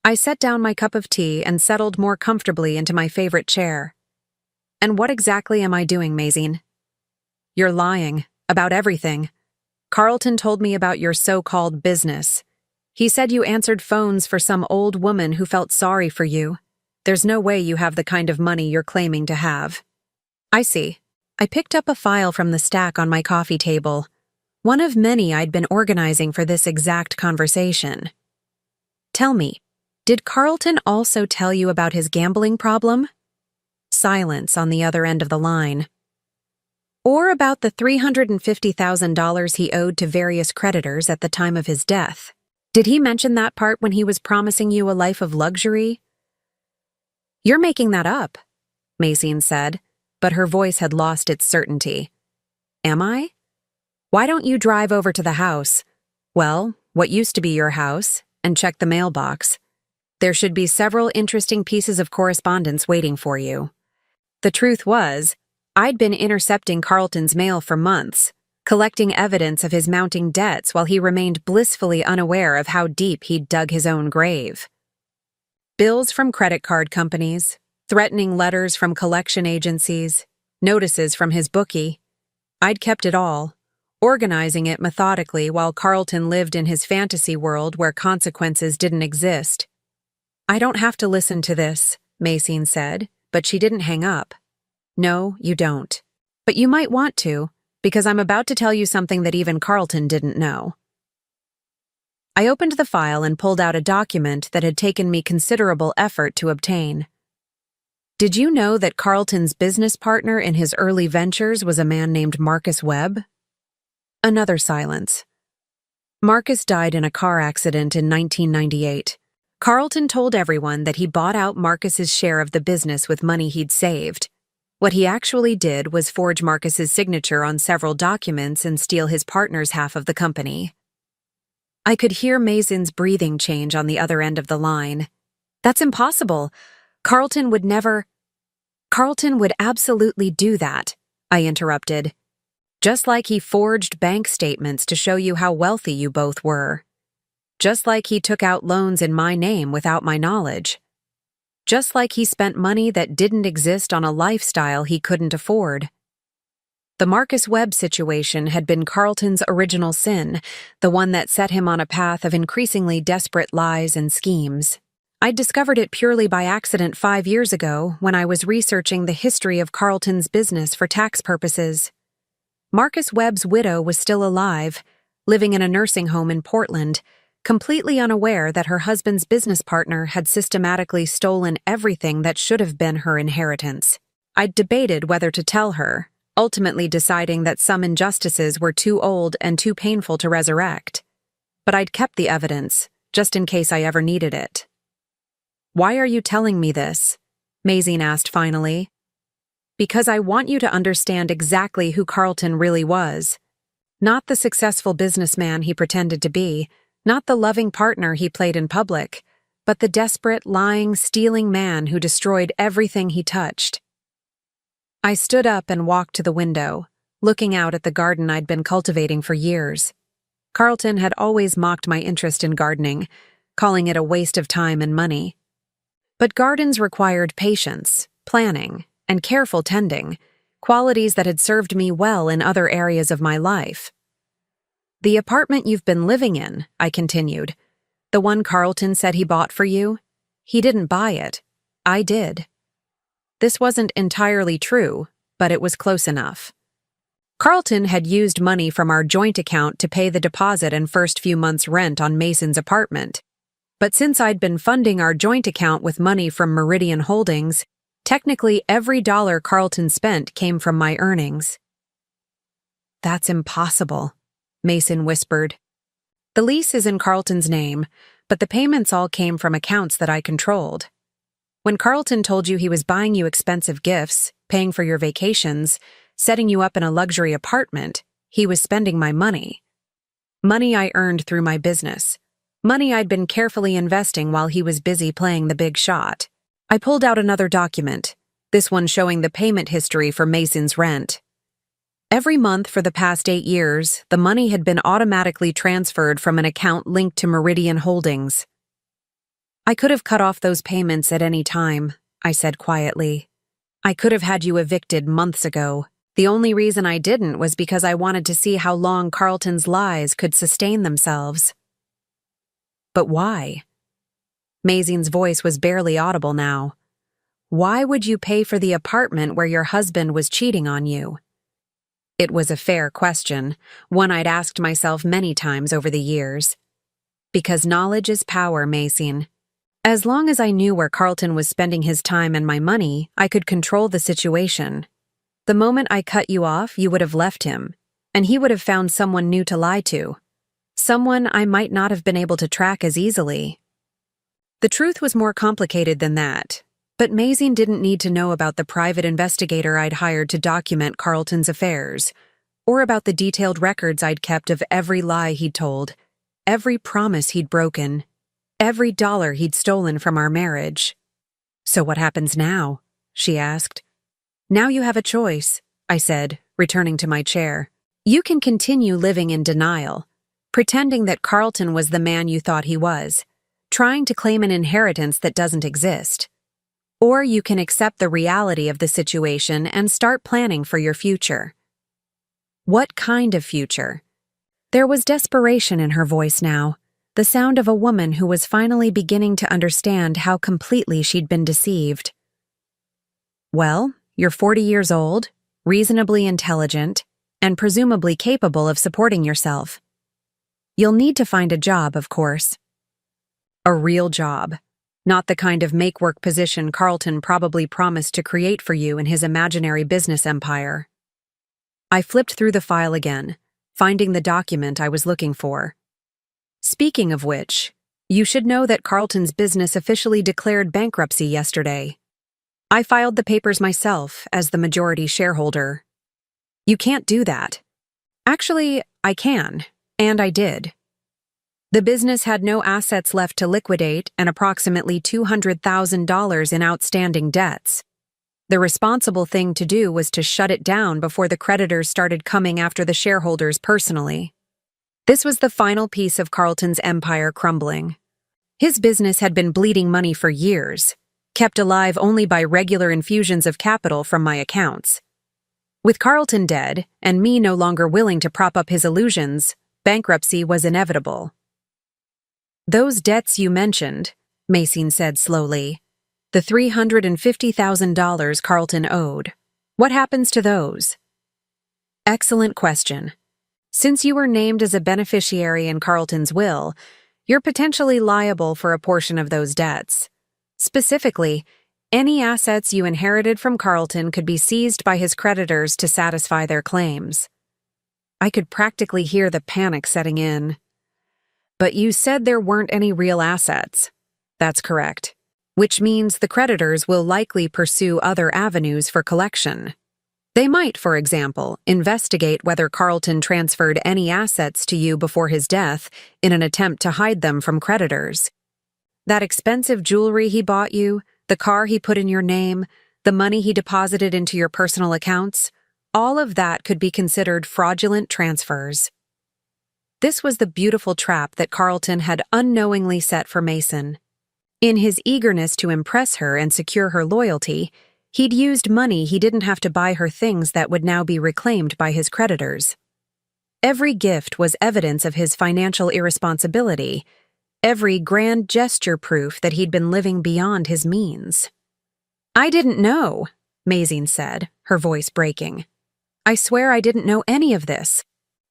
I set down my cup of tea and settled more comfortably into my favorite chair. And what exactly am I doing, Mason? You're lying. About everything. Carlton told me about your so-called business. He said you answered phones for some old woman who felt sorry for you. There's no way you have the kind of money you're claiming to have. I see. I picked up a file from the stack on my coffee table, one of many I'd been organizing for this exact conversation. Tell me, did Carlton also tell you about his gambling problem? Silence on the other end of the line. Or about the $350,000 he owed to various creditors at the time of his death? Did he mention that part when he was promising you a life of luxury? You're making that up, Mason said, but her voice had lost its certainty. Am I? Why don't you drive over to the house? Well, what used to be your house, and check the mailbox. There should be several interesting pieces of correspondence waiting for you. The truth was, I'd been intercepting Carlton's mail for months, collecting evidence of his mounting debts while he remained blissfully unaware of how deep he'd dug his own grave. Bills from credit card companies, threatening letters from collection agencies, notices from his bookie. I'd kept it all, organizing it methodically while Carlton lived in his fantasy world where consequences didn't exist. "I don't have to listen to this," Maxine said, but she didn't hang up. "No, you don't. But you might want to, because I'm about to tell you something that even Carlton didn't know." I opened the file and pulled out a document that had taken me considerable effort to obtain. "Did you know that Carlton's business partner in his early ventures was a man named Marcus Webb?" Another silence. Marcus died in a car accident in 1998. Carlton told everyone that he bought out Marcus's share of the business with money he'd saved. What he actually did was forge Marcus's signature on several documents and steal his partner's half of the company. I could hear Mazine's breathing change on the other end of the line. "That's impossible. Carlton would absolutely do that," I interrupted. "Just like he forged bank statements to show you how wealthy you both were. Just like he took out loans in my name without my knowledge. Just like he spent money that didn't exist on a lifestyle he couldn't afford." The Marcus Webb situation had been Carlton's original sin, the one that set him on a path of increasingly desperate lies and schemes. I'd discovered it purely by accident 5 years ago when I was researching the history of Carlton's business for tax purposes. Marcus Webb's widow was still alive, living in a nursing home in Portland, completely unaware that her husband's business partner had systematically stolen everything that should have been her inheritance. I'd debated whether to tell her, ultimately deciding that some injustices were too old and too painful to resurrect. But I'd kept the evidence, just in case I ever needed it. "Why are you telling me this?" Mazine asked finally. "Because I want you to understand exactly who Carlton really was. Not the successful businessman he pretended to be, not the loving partner he played in public, but the desperate, lying, stealing man who destroyed everything he touched." I stood up and walked to the window, looking out at the garden I'd been cultivating for years. Carlton had always mocked my interest in gardening, calling it a waste of time and money. But gardens required patience, planning, and careful tending, qualities that had served me well in other areas of my life. "The apartment you've been living in," I continued, "the one Carlton said he bought for you, he didn't buy it. I did." This wasn't entirely true, but it was close enough. Carlton had used money from our joint account to pay the deposit and first few months' rent on Mason's apartment. But since I'd been funding our joint account with money from Meridian Holdings, technically every dollar Carlton spent came from my earnings. "That's impossible," Mason whispered. "The lease is in Carlton's name, but the payments all came from accounts that I controlled. When Carlton told you he was buying you expensive gifts, paying for your vacations, setting you up in a luxury apartment, he was spending my money. Money I earned through my business. Money I'd been carefully investing while he was busy playing the big shot." I pulled out another document, this one showing the payment history for Mason's rent. Every month for the past 8 years, the money had been automatically transferred from an account linked to Meridian Holdings. "I could have cut off those payments at any time," I said quietly. "I could have had you evicted months ago. The only reason I didn't was because I wanted to see how long Carlton's lies could sustain themselves." "But why?" Mazine's voice was barely audible now. "Why would you pay for the apartment where your husband was cheating on you?" It was a fair question, one I'd asked myself many times over the years. "Because knowledge is power, Mazine. As long as I knew where Carlton was spending his time and my money, I could control the situation. The moment I cut you off, you would have left him, and he would have found someone new to lie to. Someone I might not have been able to track as easily." The truth was more complicated than that, but Mazine didn't need to know about the private investigator I'd hired to document Carlton's affairs, or about the detailed records I'd kept of every lie he'd told. every promise he'd broken, every dollar he'd stolen from our marriage. "So what happens now?" she asked. "Now you have a choice," I said, returning to my chair. "You can continue living in denial, pretending that Carlton was the man you thought he was, trying to claim an inheritance that doesn't exist. Or you can accept the reality of the situation and start planning for your future." "What kind of future?" There was desperation in her voice now, the sound of a woman who was finally beginning to understand how completely she'd been deceived. "Well, you're 40 years old, reasonably intelligent, and presumably capable of supporting yourself. You'll need to find a job, of course. A real job, not the kind of make-work position Carlton probably promised to create for you in his imaginary business empire." I flipped through the file again, finding the document I was looking for. "Speaking of which, you should know that Carlton's business officially declared bankruptcy yesterday. I filed the papers myself as the majority shareholder." "You can't do that." "Actually, I can, and I did. The business had no assets left to liquidate and approximately $200,000 in outstanding debts. The responsible thing to do was to shut it down before the creditors started coming after the shareholders personally. This was the final piece of Carlton's empire crumbling. His business had been bleeding money for years, kept alive only by regular infusions of capital from my accounts. With Carlton dead, and me no longer willing to prop up his illusions, bankruptcy was inevitable." "Those debts you mentioned," Mason said slowly, "the $350,000 Carlton owed. What happens to those?" "Excellent question. Since you were named as a beneficiary in Carlton's will, you're potentially liable for a portion of those debts. Specifically, any assets you inherited from Carlton could be seized by his creditors to satisfy their claims." I could practically hear the panic setting in. "But you said there weren't any real assets." "That's correct. Which means the creditors will likely pursue other avenues for collection. They might, for example, investigate whether Carlton transferred any assets to you before his death in an attempt to hide them from creditors. That expensive jewelry he bought you, the car he put in your name, the money he deposited into your personal accounts, all of that could be considered fraudulent transfers." This was the beautiful trap that Carlton had unknowingly set for Mason. In his eagerness to impress her and secure her loyalty, he'd used money he didn't have to buy her things that would now be reclaimed by his creditors. Every gift was evidence of his financial irresponsibility, every grand gesture proof that he'd been living beyond his means. "I didn't know," Mason said, her voice breaking. "I swear I didn't know any of this."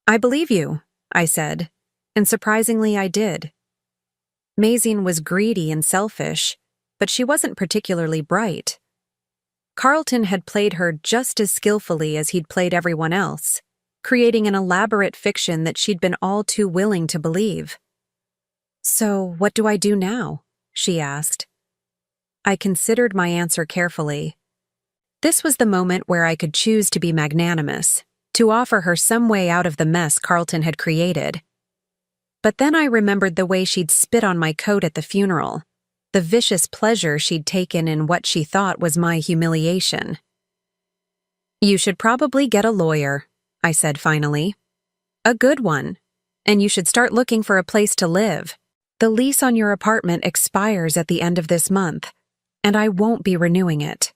"I believe you," I said, and surprisingly I did. Mason was greedy and selfish, but she wasn't particularly bright. Carlton had played her just as skillfully as he'd played everyone else, creating an elaborate fiction that she'd been all too willing to believe. "So, what do I do now?" she asked. I considered my answer carefully. This was the moment where I could choose to be magnanimous, to offer her some way out of the mess Carlton had created. But then I remembered the way she'd spit on my coat at the funeral, the vicious pleasure she'd taken in what she thought was my humiliation. "You should probably get a lawyer," I said finally. "A good one. And you should start looking for a place to live. The lease on your apartment expires at the end of this month, and I won't be renewing it."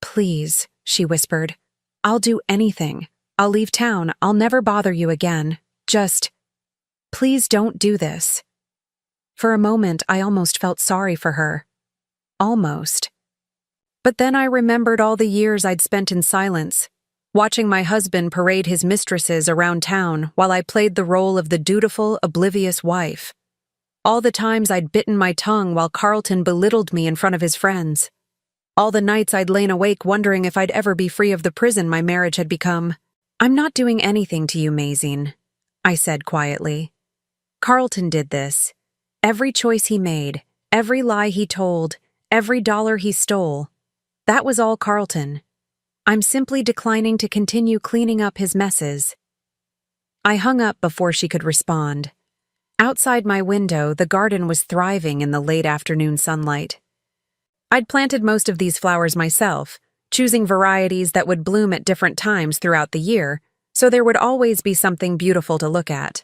"Please," she whispered. "I'll do anything. I'll leave town. I'll never bother you again. Just, please don't do this." For a moment, I almost felt sorry for her. Almost. But then I remembered all the years I'd spent in silence, watching my husband parade his mistresses around town while I played the role of the dutiful, oblivious wife. All the times I'd bitten my tongue while Carlton belittled me in front of his friends. All the nights I'd lain awake wondering if I'd ever be free of the prison my marriage had become. "I'm not doing anything to you, Mason," I said quietly. "Carlton did this. Every choice he made, every lie he told, every dollar he stole. That was all Carlton. I'm simply declining to continue cleaning up his messes." I hung up before she could respond. Outside my window, the garden was thriving in the late afternoon sunlight. I'd planted most of these flowers myself, choosing varieties that would bloom at different times throughout the year, so there would always be something beautiful to look at.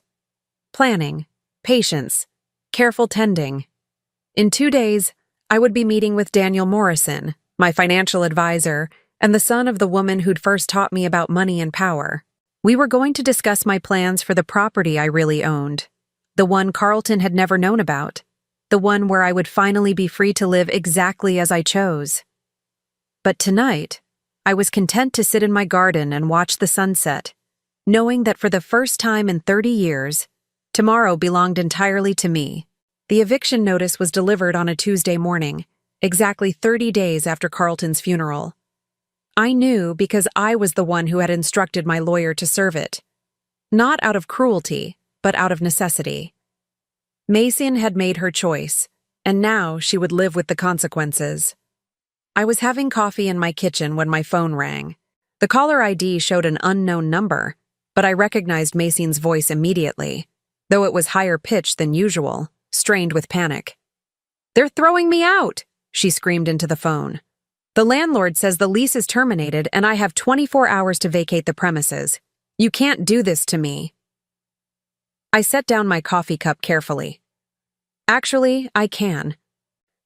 Planning, patience, careful tending. In 2 days, I would be meeting with Daniel Morrison, my financial advisor, and the son of the woman who'd first taught me about money and power. We were going to discuss my plans for the property I really owned, the one Carlton had never known about, the one where I would finally be free to live exactly as I chose. But tonight, I was content to sit in my garden and watch the sunset, knowing that for the first time in 30 years, tomorrow belonged entirely to me. The eviction notice was delivered on a Tuesday morning, exactly 30 days after Carlton's funeral. I knew because I was the one who had instructed my lawyer to serve it. Not out of cruelty, but out of necessity. Mason had made her choice, and now she would live with the consequences. I was having coffee in my kitchen when my phone rang. The caller ID showed an unknown number, but I recognized Mason's voice immediately, though it was higher pitched than usual, strained with panic. "They're throwing me out!" she screamed into the phone. "The landlord says the lease is terminated and I have 24 hours to vacate the premises. You can't do this to me." I set down my coffee cup carefully. Actually, I can.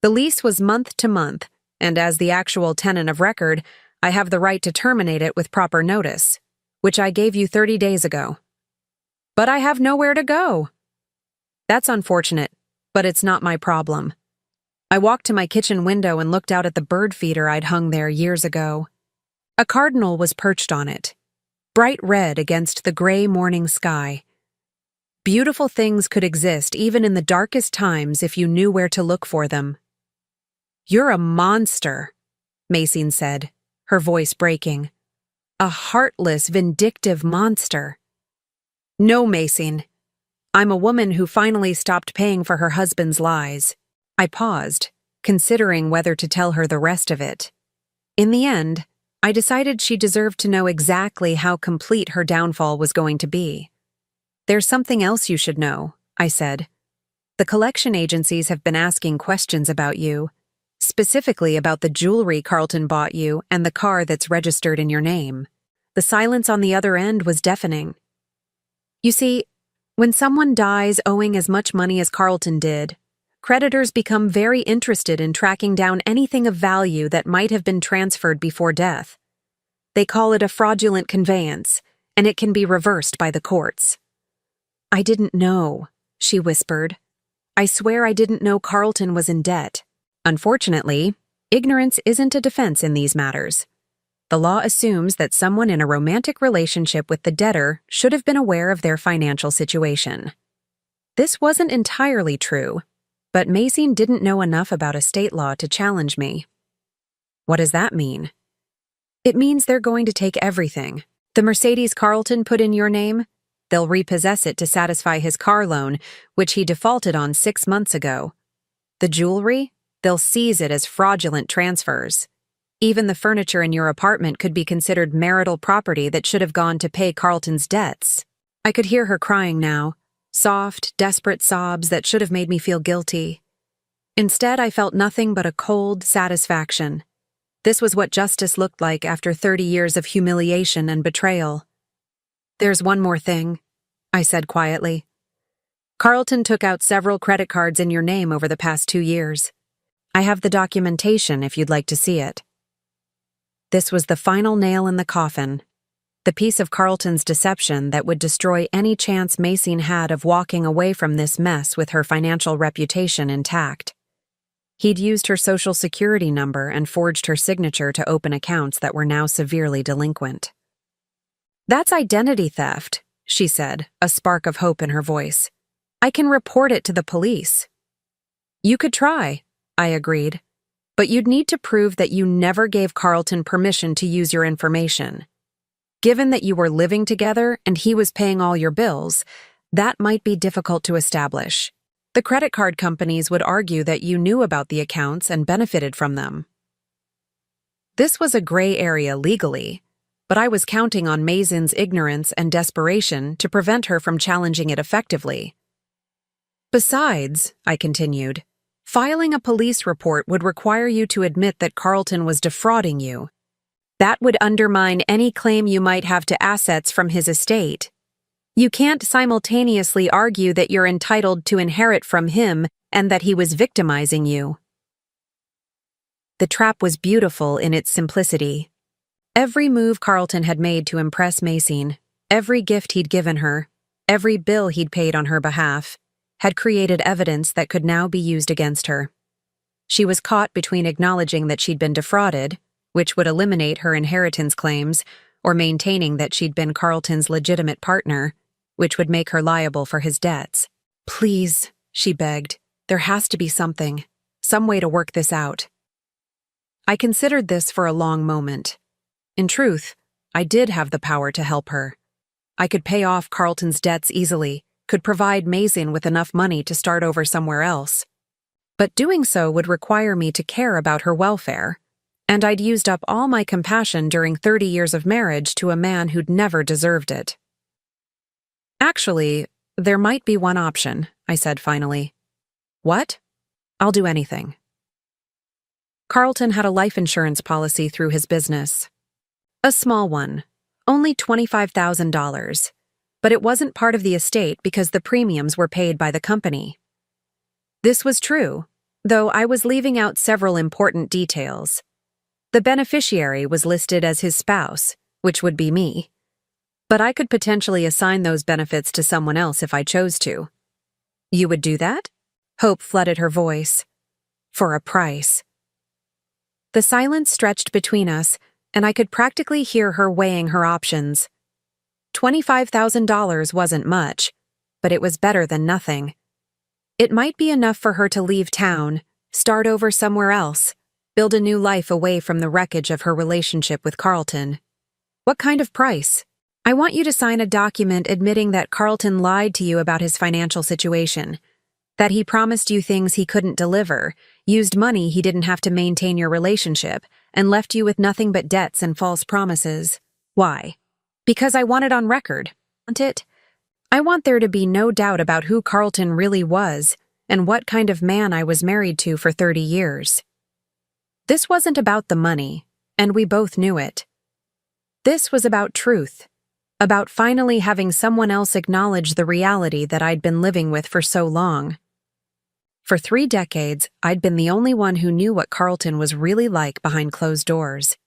The lease was month to month, and as the actual tenant of record, I have the right to terminate it with proper notice, which I gave you 30 days ago. But I have nowhere to go. That's unfortunate, but it's not my problem. I walked to my kitchen window and looked out at the bird feeder I'd hung there years ago. A cardinal was perched on it, bright red against the gray morning sky. Beautiful things could exist even in the darkest times if you knew where to look for them. "You're a monster," Mason said, her voice breaking. "A heartless, vindictive monster." "No, Mason. I'm a woman who finally stopped paying for her husband's lies." I paused, considering whether to tell her the rest of it. In the end, I decided she deserved to know exactly how complete her downfall was going to be. "There's something else you should know," I said. "The collection agencies have been asking questions about you, specifically about the jewelry Carlton bought you and the car that's registered in your name." The silence on the other end was deafening. You see, when someone dies owing as much money as Carlton did, creditors become very interested in tracking down anything of value that might have been transferred before death. They call it a fraudulent conveyance, and it can be reversed by the courts. "I didn't know," she whispered. "I swear I didn't know Carlton was in debt." Unfortunately, ignorance isn't a defense in these matters. The law assumes that someone in a romantic relationship with the debtor should have been aware of their financial situation. This wasn't entirely true, but Mason didn't know enough about estate law to challenge me. "What does that mean?" "It means they're going to take everything. The Mercedes Carlton put in your name, they'll repossess it to satisfy his car loan, which he defaulted on 6 months ago. The jewelry, they'll seize it as fraudulent transfers. Even the furniture in your apartment could be considered marital property that should have gone to pay Carlton's debts." I could hear her crying now, soft, desperate sobs that should have made me feel guilty. Instead, I felt nothing but a cold satisfaction. This was what justice looked like after 30 years of humiliation and betrayal. "There's one more thing," I said quietly. "Carlton took out several credit cards in your name over the past 2 years. I have the documentation if you'd like to see it." This was the final nail in the coffin, the piece of Carlton's deception that would destroy any chance Mason had of walking away from this mess with her financial reputation intact. He'd used her social security number and forged her signature to open accounts that were now severely delinquent. "That's identity theft," she said, a spark of hope in her voice. "I can report it to the police." "You could try," I agreed, "but you'd need to prove that you never gave Carlton permission to use your information. Given that you were living together and he was paying all your bills, that might be difficult to establish. The credit card companies would argue that you knew about the accounts and benefited from them." This was a gray area legally, but I was counting on Mason's ignorance and desperation to prevent her from challenging it effectively. Besides, I continued, filing a police report would require you to admit that Carlton was defrauding you. That would undermine any claim you might have to assets from his estate. You can't simultaneously argue that you're entitled to inherit from him and that he was victimizing you. The trap was beautiful in its simplicity. Every move Carlton had made to impress Maysene, every gift he'd given her, every bill he'd paid on her behalf, had created evidence that could now be used against her. She was caught between acknowledging that she'd been defrauded, which would eliminate her inheritance claims, or maintaining that she'd been Carlton's legitimate partner, which would make her liable for his debts. Please, she begged, there has to be something, some way to work this out. I considered this for a long moment. In truth, I did have the power to help her. I could pay off Carlton's debts easily, could provide Maysene with enough money to start over somewhere else. But doing so would require me to care about her welfare, and I'd used up all my compassion during 30 years of marriage to a man who'd never deserved it. Actually, there might be one option, I said finally. What? I'll do anything. Carlton had a life insurance policy through his business. A small one, only $25,000, but it wasn't part of the estate because the premiums were paid by the company. This was true, though I was leaving out several important details. The beneficiary was listed as his spouse, which would be me, but I could potentially assign those benefits to someone else if I chose to. You would do that? Hope flooded her voice. For a price. The silence stretched between us, and I could practically hear her weighing her options. $25,000 wasn't much, but it was better than nothing. It might be enough for her to leave town, start over somewhere else, build a new life away from the wreckage of her relationship with Carlton. What kind of price? I want you to sign a document admitting that Carlton lied to you about his financial situation, that he promised you things he couldn't deliver, used money he didn't have to maintain your relationship, and left you with nothing but debts and false promises. Why? Because I want it on record. Want it? I want there to be no doubt about who Carlton really was and what kind of man I was married to for 30 years. This wasn't about the money, and we both knew it. This was about truth, about finally having someone else acknowledge the reality that I'd been living with for so long. For 3 decades, I'd been the only one who knew what Carlton was really like behind closed doors.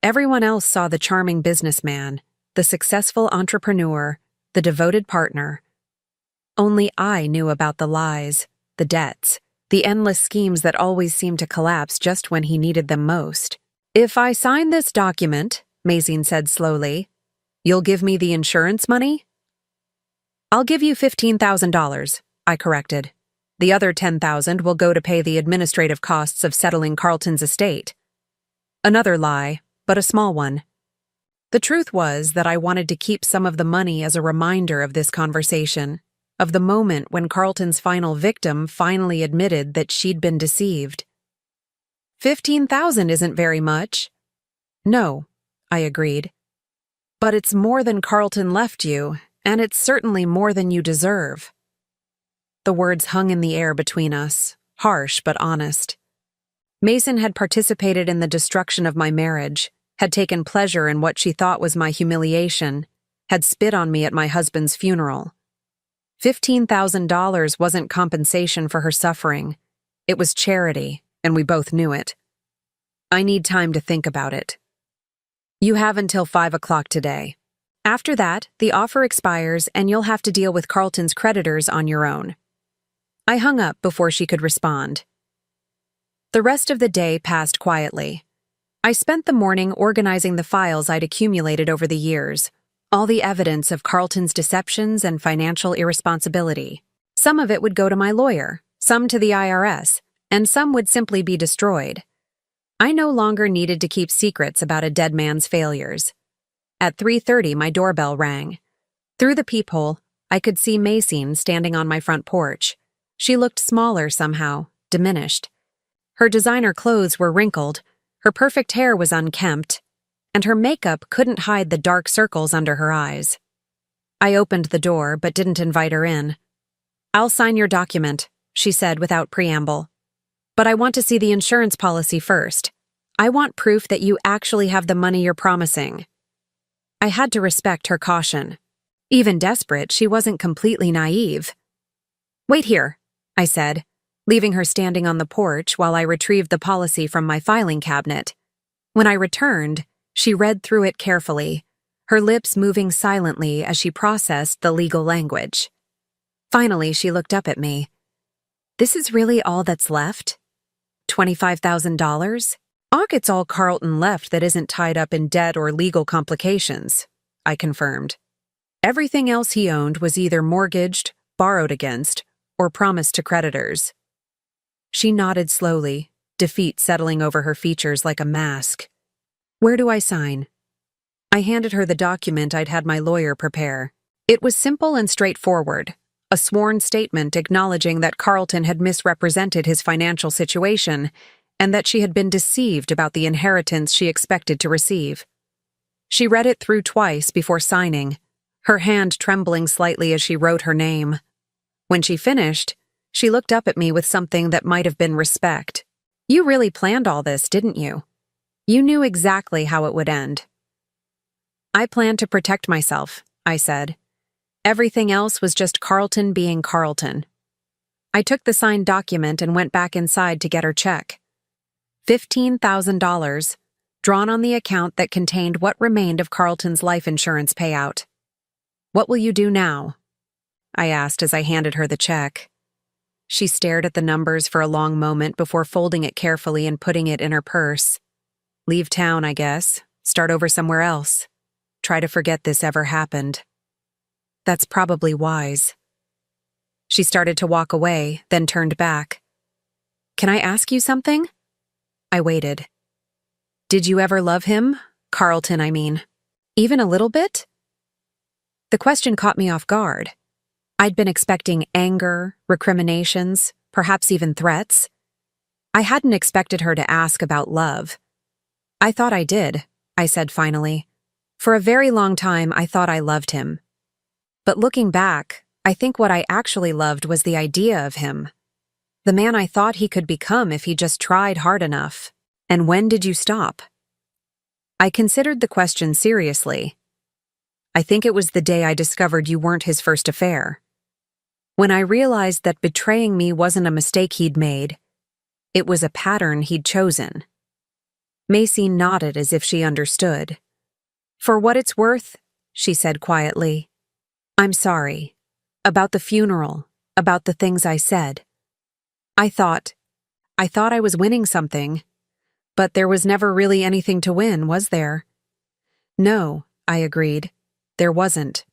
Everyone else saw the charming businessman, the successful entrepreneur, the devoted partner. Only I knew about the lies, the debts, the endless schemes that always seemed to collapse just when he needed them most. If I sign this document, Maysene said slowly, you'll give me the insurance money? I'll give you $15,000, I corrected. The other $10,000 will go to pay the administrative costs of settling Carlton's estate. Another lie, but a small one. The truth was that I wanted to keep some of the money as a reminder of this conversation, of the moment when Carlton's final victim finally admitted that she'd been deceived. $15,000 isn't very much. No, I agreed. But it's more than Carlton left you, and it's certainly more than you deserve. The words hung in the air between us, harsh but honest. Maysene had participated in the destruction of my marriage, had taken pleasure in what she thought was my humiliation, had spit on me at my husband's funeral. $15,000 wasn't compensation for her suffering. It was charity, and we both knew it. I need time to think about it. You have until 5 o'clock today. After that, the offer expires and you'll have to deal with Carlton's creditors on your own. I hung up before she could respond. The rest of the day passed quietly. I spent the morning organizing the files I'd accumulated over the years, all the evidence of Carlton's deceptions and financial irresponsibility. Some of it would go to my lawyer, some to the IRS, and some would simply be destroyed. I no longer needed to keep secrets about a dead man's failures. At 3:30, my doorbell rang. Through the peephole, I could see Maysene standing on my front porch. She looked smaller somehow, diminished. Her designer clothes were wrinkled, her perfect hair was unkempt, and her makeup couldn't hide the dark circles under her eyes. I opened the door but didn't invite her in. "I'll sign your document," she said without preamble. "But I want to see the insurance policy first. I want proof that you actually have the money you're promising." I had to respect her caution. Even desperate, she wasn't completely naive. "Wait here," I said, leaving her standing on the porch while I retrieved the policy from my filing cabinet. When I returned, she read through it carefully, her lips moving silently as she processed the legal language. Finally, she looked up at me. "This is really all that's left? $25,000? It's all Carlton left that isn't tied up in debt or legal complications," I confirmed. "Everything else he owned was either mortgaged, borrowed against, or promised to creditors." She nodded slowly, defeat settling over her features like a mask. "Where do I sign?" I handed her the document I'd had my lawyer prepare. It was simple and straightforward, a sworn statement acknowledging that Carlton had misrepresented his financial situation and that she had been deceived about the inheritance she expected to receive. She read it through twice before signing, her hand trembling slightly as she wrote her name. When she finished, she looked up at me with something that might have been respect. "You really planned all this, didn't you? You knew exactly how it would end." "I planned to protect myself," I said. "Everything else was just Carlton being Carlton." I took the signed document and went back inside to get her check. $15,000, drawn on the account that contained what remained of Carlton's life insurance payout. "What will you do now?" I asked as I handed her the check. She stared at the numbers for a long moment before folding it carefully and putting it in her purse. "Leave town, I guess. Start over somewhere else. Try to forget this ever happened." "That's probably wise." She started to walk away, then turned back. "Can I ask you something?" I waited. "Did you ever love him? Carlton, I mean. Even a little bit?" The question caught me off guard. I'd been expecting anger, recriminations, perhaps even threats. I hadn't expected her to ask about love. "I thought I did," I said finally. "For a very long time, I thought I loved him. But looking back, I think what I actually loved was the idea of him. The man I thought he could become if he just tried hard enough." "And when did you stop?" I considered the question seriously. "I think it was the day I discovered you weren't his first affair. When I realized that betraying me wasn't a mistake he'd made, it was a pattern he'd chosen." Macy nodded as if she understood. "For what it's worth," she said quietly, "I'm sorry. About the funeral, about the things I said. I thought I was winning something, but there was never really anything to win, was there?" "No," I agreed. "There wasn't."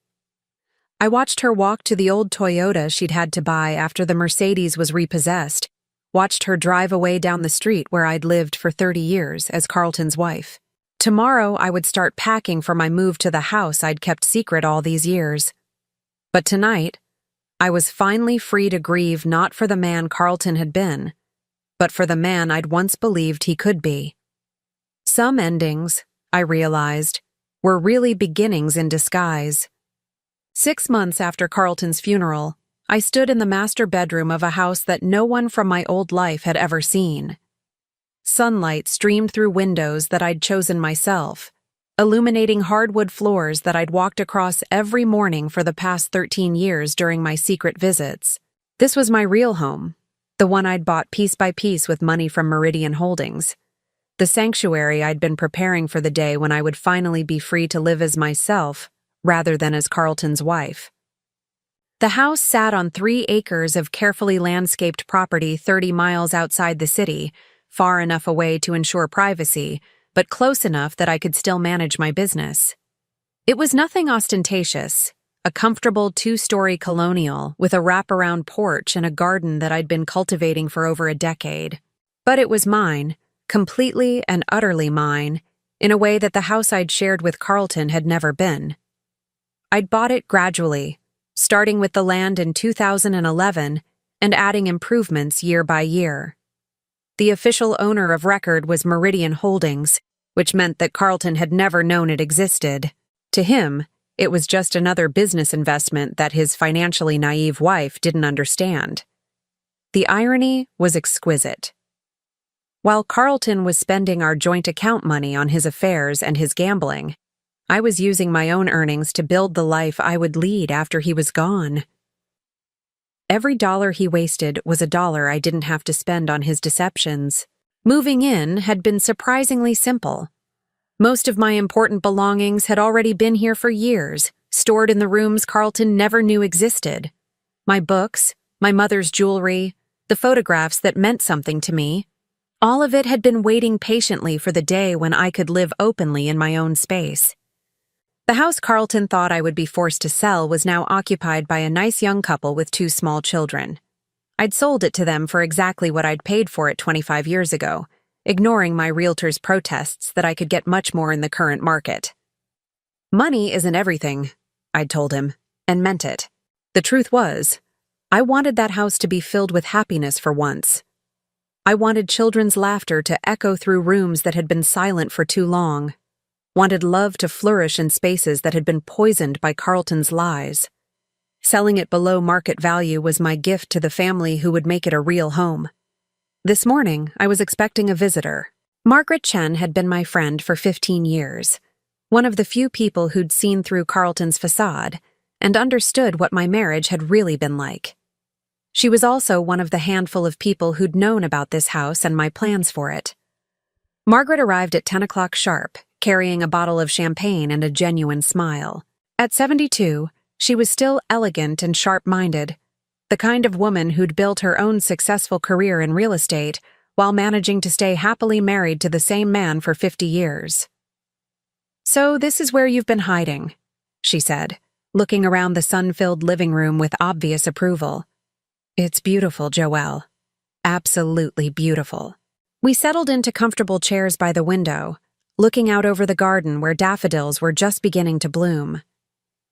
I watched her walk to the old Toyota she'd had to buy after the Mercedes was repossessed, watched her drive away down the street where I'd lived for 30 years as Carlton's wife. Tomorrow I would start packing for my move to the house I'd kept secret all these years. But tonight, I was finally free to grieve not for the man Carlton had been, but for the man I'd once believed he could be. Some endings, I realized, were really beginnings in disguise. 6 months after Carlton's funeral, I stood in the master bedroom of a house that no one from my old life had ever seen. Sunlight streamed through windows that I'd chosen myself, illuminating hardwood floors that I'd walked across every morning for the past 13 years during my secret visits. This was my real home, the one I'd bought piece by piece with money from Meridian Holdings, the sanctuary I'd been preparing for the day when I would finally be free to live as myself rather than as Carlton's wife. The house sat on 3 acres of carefully landscaped property 30 miles outside the city, far enough away to ensure privacy, but close enough that I could still manage my business. It was nothing ostentatious, a comfortable 2-story colonial with a wraparound porch and a garden that I'd been cultivating for over a decade. But it was mine, completely and utterly mine, in a way that the house I'd shared with Carlton had never been. I'd bought it gradually, starting with the land in 2011 and adding improvements year by year. The official owner of record was Meridian Holdings, which meant that Carlton had never known it existed. To him, It was just another business investment that his financially naive wife didn't understand. The irony was exquisite. While Carlton was spending our joint account money on his affairs and his gambling, I was using my own earnings to build the life I would lead after he was gone. Every dollar he wasted was a dollar I didn't have to spend on his deceptions. Moving in had been surprisingly simple. Most of my important belongings had already been here for years, stored in the rooms Carlton never knew existed. My books, my mother's jewelry, the photographs that meant something to me, all of it had been waiting patiently for the day when I could live openly in my own space. The house Carlton thought I would be forced to sell was now occupied by a nice young couple with 2 small children. I'd sold it to them for exactly what I'd paid for it 25 years ago, ignoring my realtor's protests that I could get much more in the current market. Money isn't everything, I'd told him, and meant it. The truth was, I wanted that house to be filled with happiness for once. I wanted children's laughter to echo through rooms that had been silent for too long. Wanted love to flourish in spaces that had been poisoned by Carlton's lies. Selling it below market value was my gift to the family who would make it a real home. This morning, I was expecting a visitor. Margaret Chen had been my friend for 15 years, one of the few people who'd seen through Carlton's facade and understood what my marriage had really been like. She was also one of the handful of people who'd known about this house and my plans for it. Margaret arrived at 10 o'clock sharp, carrying a bottle of champagne and a genuine smile. At 72, she was still elegant and sharp-minded, the kind of woman who'd built her own successful career in real estate while managing to stay happily married to the same man for 50 years. "So this is where you've been hiding," she said, looking around the sun-filled living room with obvious approval. "It's beautiful, Joelle. Absolutely beautiful." We settled into comfortable chairs by the window, looking out over the garden where daffodils were just beginning to bloom.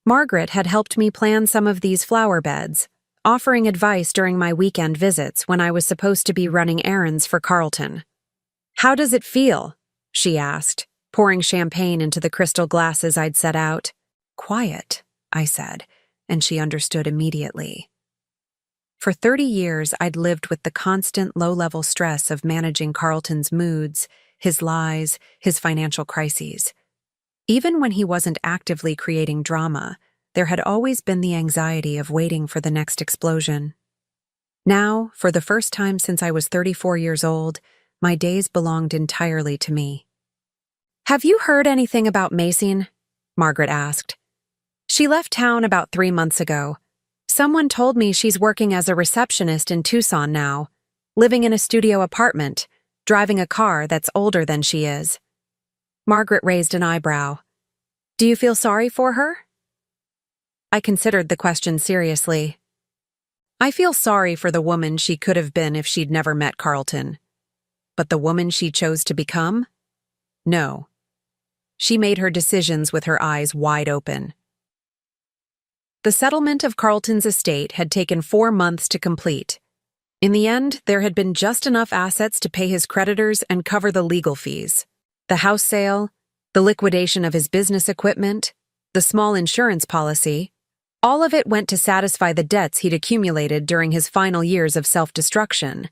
Margaret had helped me plan some of these flower beds, offering advice during my weekend visits when I was supposed to be running errands for Carlton. "How does it feel?" she asked, pouring champagne into the crystal glasses I'd set out. "Quiet," I said, and she understood immediately. For 30 years, I'd lived with the constant low-level stress of managing Carlton's moods, his lies, his financial crises. Even when he wasn't actively creating drama, there had always been the anxiety of waiting for the next explosion. Now, for the first time since I was 34 years old, my days belonged entirely to me. "Have you heard anything about Macy?" Margaret asked. "She left town about 3 months ago. Someone told me she's working as a receptionist in Tucson now, living in a studio apartment, driving a car that's older than she is." Margaret raised an eyebrow. "Do you feel sorry for her?" I considered the question seriously. I feel sorry for the woman she could have been if she'd never met Carlton. But the woman she chose to become? No. She made her decisions with her eyes wide open. The settlement of Carlton's estate had taken 4 months to complete. In the end, there had been just enough assets to pay his creditors and cover the legal fees. The house sale, the liquidation of his business equipment, the small insurance policy, all of it went to satisfy the debts he'd accumulated during his final years of self-destruction.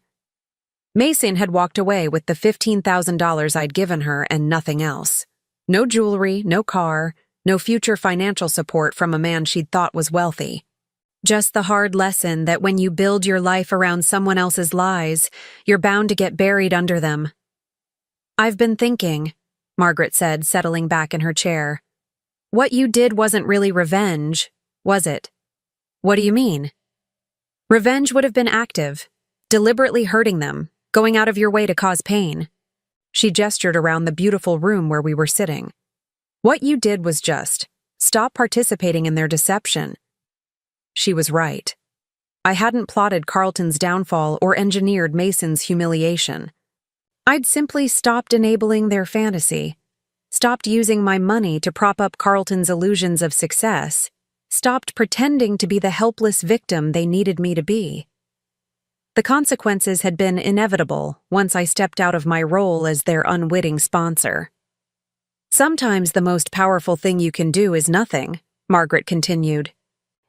Macy had walked away with the $15,000 I'd given her and nothing else. No jewelry, no car, no future financial support from a man she'd thought was wealthy. Just the hard lesson that when you build your life around someone else's lies, you're bound to get buried under them. "I've been thinking," Margaret said, settling back in her chair. "What you did wasn't really revenge, was it?" "What do you mean?" "Revenge would have been active, deliberately hurting them, going out of your way to cause pain." She gestured around the beautiful room where we were sitting. "What you did was just stop participating in their deception." She was right. I hadn't plotted Carlton's downfall or engineered Mason's humiliation. I'd simply stopped enabling their fantasy, stopped using my money to prop up Carlton's illusions of success, stopped pretending to be the helpless victim they needed me to be. The consequences had been inevitable once I stepped out of my role as their unwitting sponsor. Sometimes the most powerful thing you can do is nothing, Margaret continued.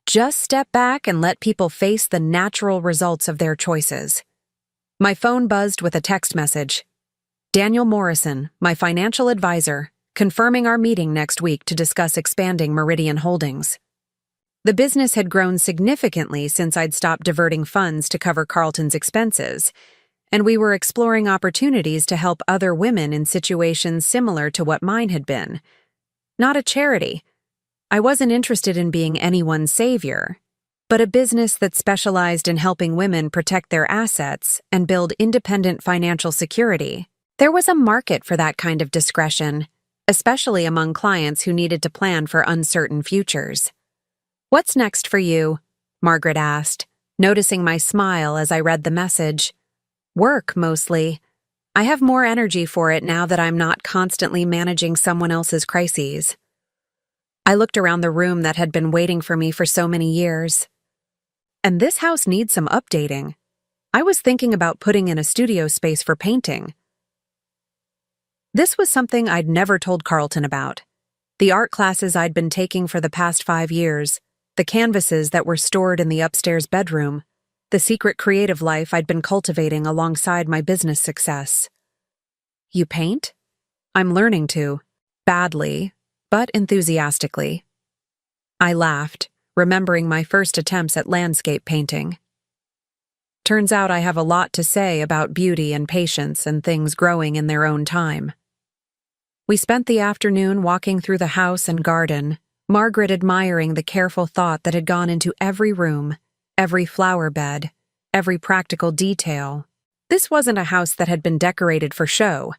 Just step back and let people face the natural results of their choices. My phone buzzed with a text message. Daniel Morrison, my financial advisor, confirming our meeting next week to discuss expanding Meridian Holdings. The business had grown significantly since I'd stopped diverting funds to cover Carlton's expenses, and we were exploring opportunities to help other women in situations similar to what mine had been. Not a charity. I wasn't interested in being anyone's savior, but a business that specialized in helping women protect their assets and build independent financial security. There was a market for that kind of discretion, especially among clients who needed to plan for uncertain futures. What's next for you? Margaret asked, noticing my smile as I read the message. Work, mostly. I have more energy for it now that I'm not constantly managing someone else's crises. I looked around the room that had been waiting for me for so many years. And this house needs some updating. I was thinking about putting in a studio space for painting. This was something I'd never told Carlton about. The art classes I'd been taking for the past 5 years, the canvases that were stored in the upstairs bedroom, the secret creative life I'd been cultivating alongside my business success. You paint? I'm learning to. Badly, but enthusiastically. I laughed, remembering my first attempts at landscape painting. Turns out I have a lot to say about beauty and patience and things growing in their own time. We spent the afternoon walking through the house and garden, Margaret admiring the careful thought that had gone into every room, every flower bed, every practical detail. This wasn't a house that had been decorated for show.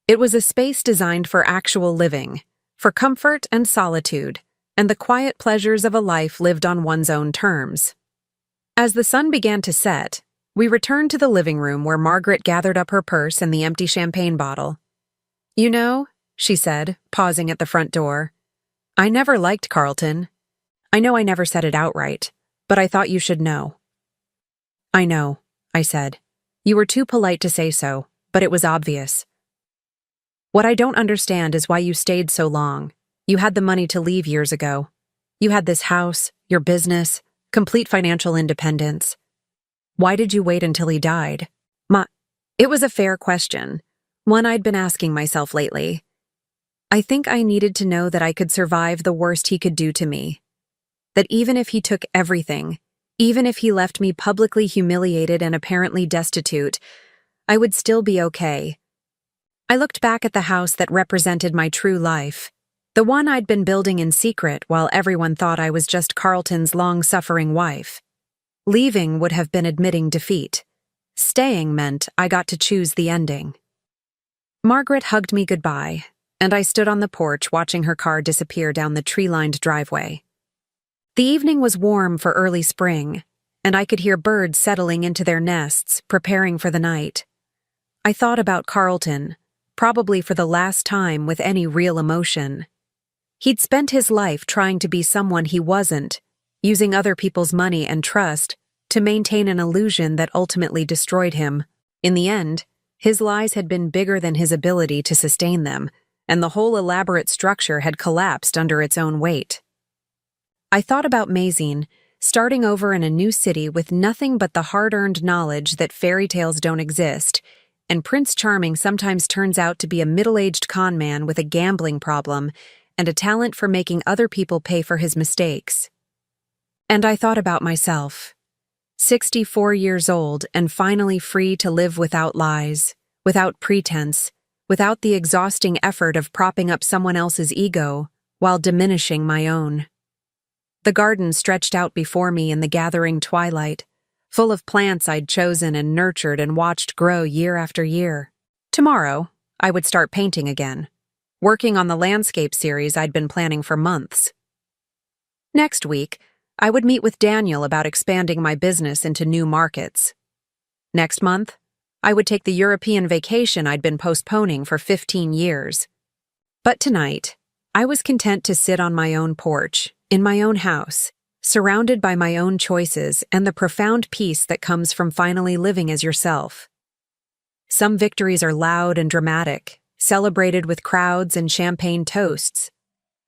It was a space designed for actual living, for comfort and solitude, and the quiet pleasures of a life lived on one's own terms. As the sun began to set, we returned to the living room where Margaret gathered up her purse and the empty champagne bottle. You know, she said, pausing at the front door, I never liked Carlton. I know I never said it outright, but I thought you should know. I know, I said. You were too polite to say so, but it was obvious. What I don't understand is why you stayed so long. You had the money to leave years ago. You had this house, your business, complete financial independence. Why did you wait until he died? It was a fair question, one I'd been asking myself lately. I think I needed to know that I could survive the worst he could do to me. That even if he took everything, even if he left me publicly humiliated and apparently destitute, I would still be okay. I looked back at the house that represented my true life, the one I'd been building in secret while everyone thought I was just Carlton's long-suffering wife. Leaving would have been admitting defeat. Staying meant I got to choose the ending. Margaret hugged me goodbye, and I stood on the porch watching her car disappear down the tree-lined driveway. The evening was warm for early spring, and I could hear birds settling into their nests, preparing for the night. I thought about Carlton, probably for the last time with any real emotion. He'd spent his life trying to be someone he wasn't, using other people's money and trust to maintain an illusion that ultimately destroyed him. In the end, his lies had been bigger than his ability to sustain them, and the whole elaborate structure had collapsed under its own weight. I thought about Mazine, starting over in a new city with nothing but the hard-earned knowledge that fairy tales don't exist, and Prince Charming sometimes turns out to be a middle-aged con man with a gambling problem and a talent for making other people pay for his mistakes. And I thought about myself, 64 years old and finally free to live without lies, without pretense, without the exhausting effort of propping up someone else's ego while diminishing my own. The garden stretched out before me in the gathering twilight, full of plants I'd chosen and nurtured and watched grow year after year. Tomorrow, I would start painting again, working on the landscape series I'd been planning for months. Next week, I would meet with Daniel about expanding my business into new markets. Next month, I would take the European vacation I'd been postponing for 15 years. But tonight, I was content to sit on my own porch, in my own house, surrounded by my own choices and the profound peace that comes from finally living as yourself. Some victories are loud and dramatic, celebrated with crowds and champagne toasts.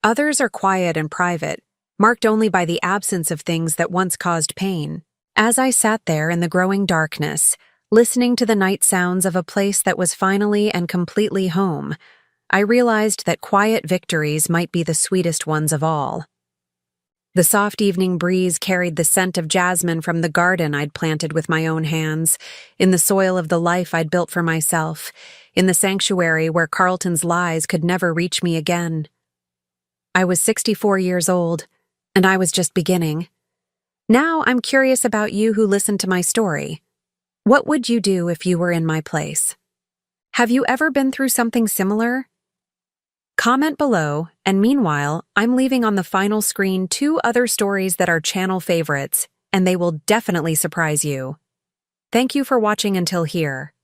Others are quiet and private, marked only by the absence of things that once caused pain. As I sat there in the growing darkness, listening to the night sounds of a place that was finally and completely home, I realized that quiet victories might be the sweetest ones of all. The soft evening breeze carried the scent of jasmine from the garden I'd planted with my own hands, in the soil of the life I'd built for myself, in the sanctuary where Carlton's lies could never reach me again. I was 64 years old, and I was just beginning. Now I'm curious about you who listened to my story. What would you do if you were in my place? Have you ever been through something similar? Comment below, and meanwhile, I'm leaving on the final screen 2 other stories that are channel favorites, and they will definitely surprise you. Thank you for watching until here.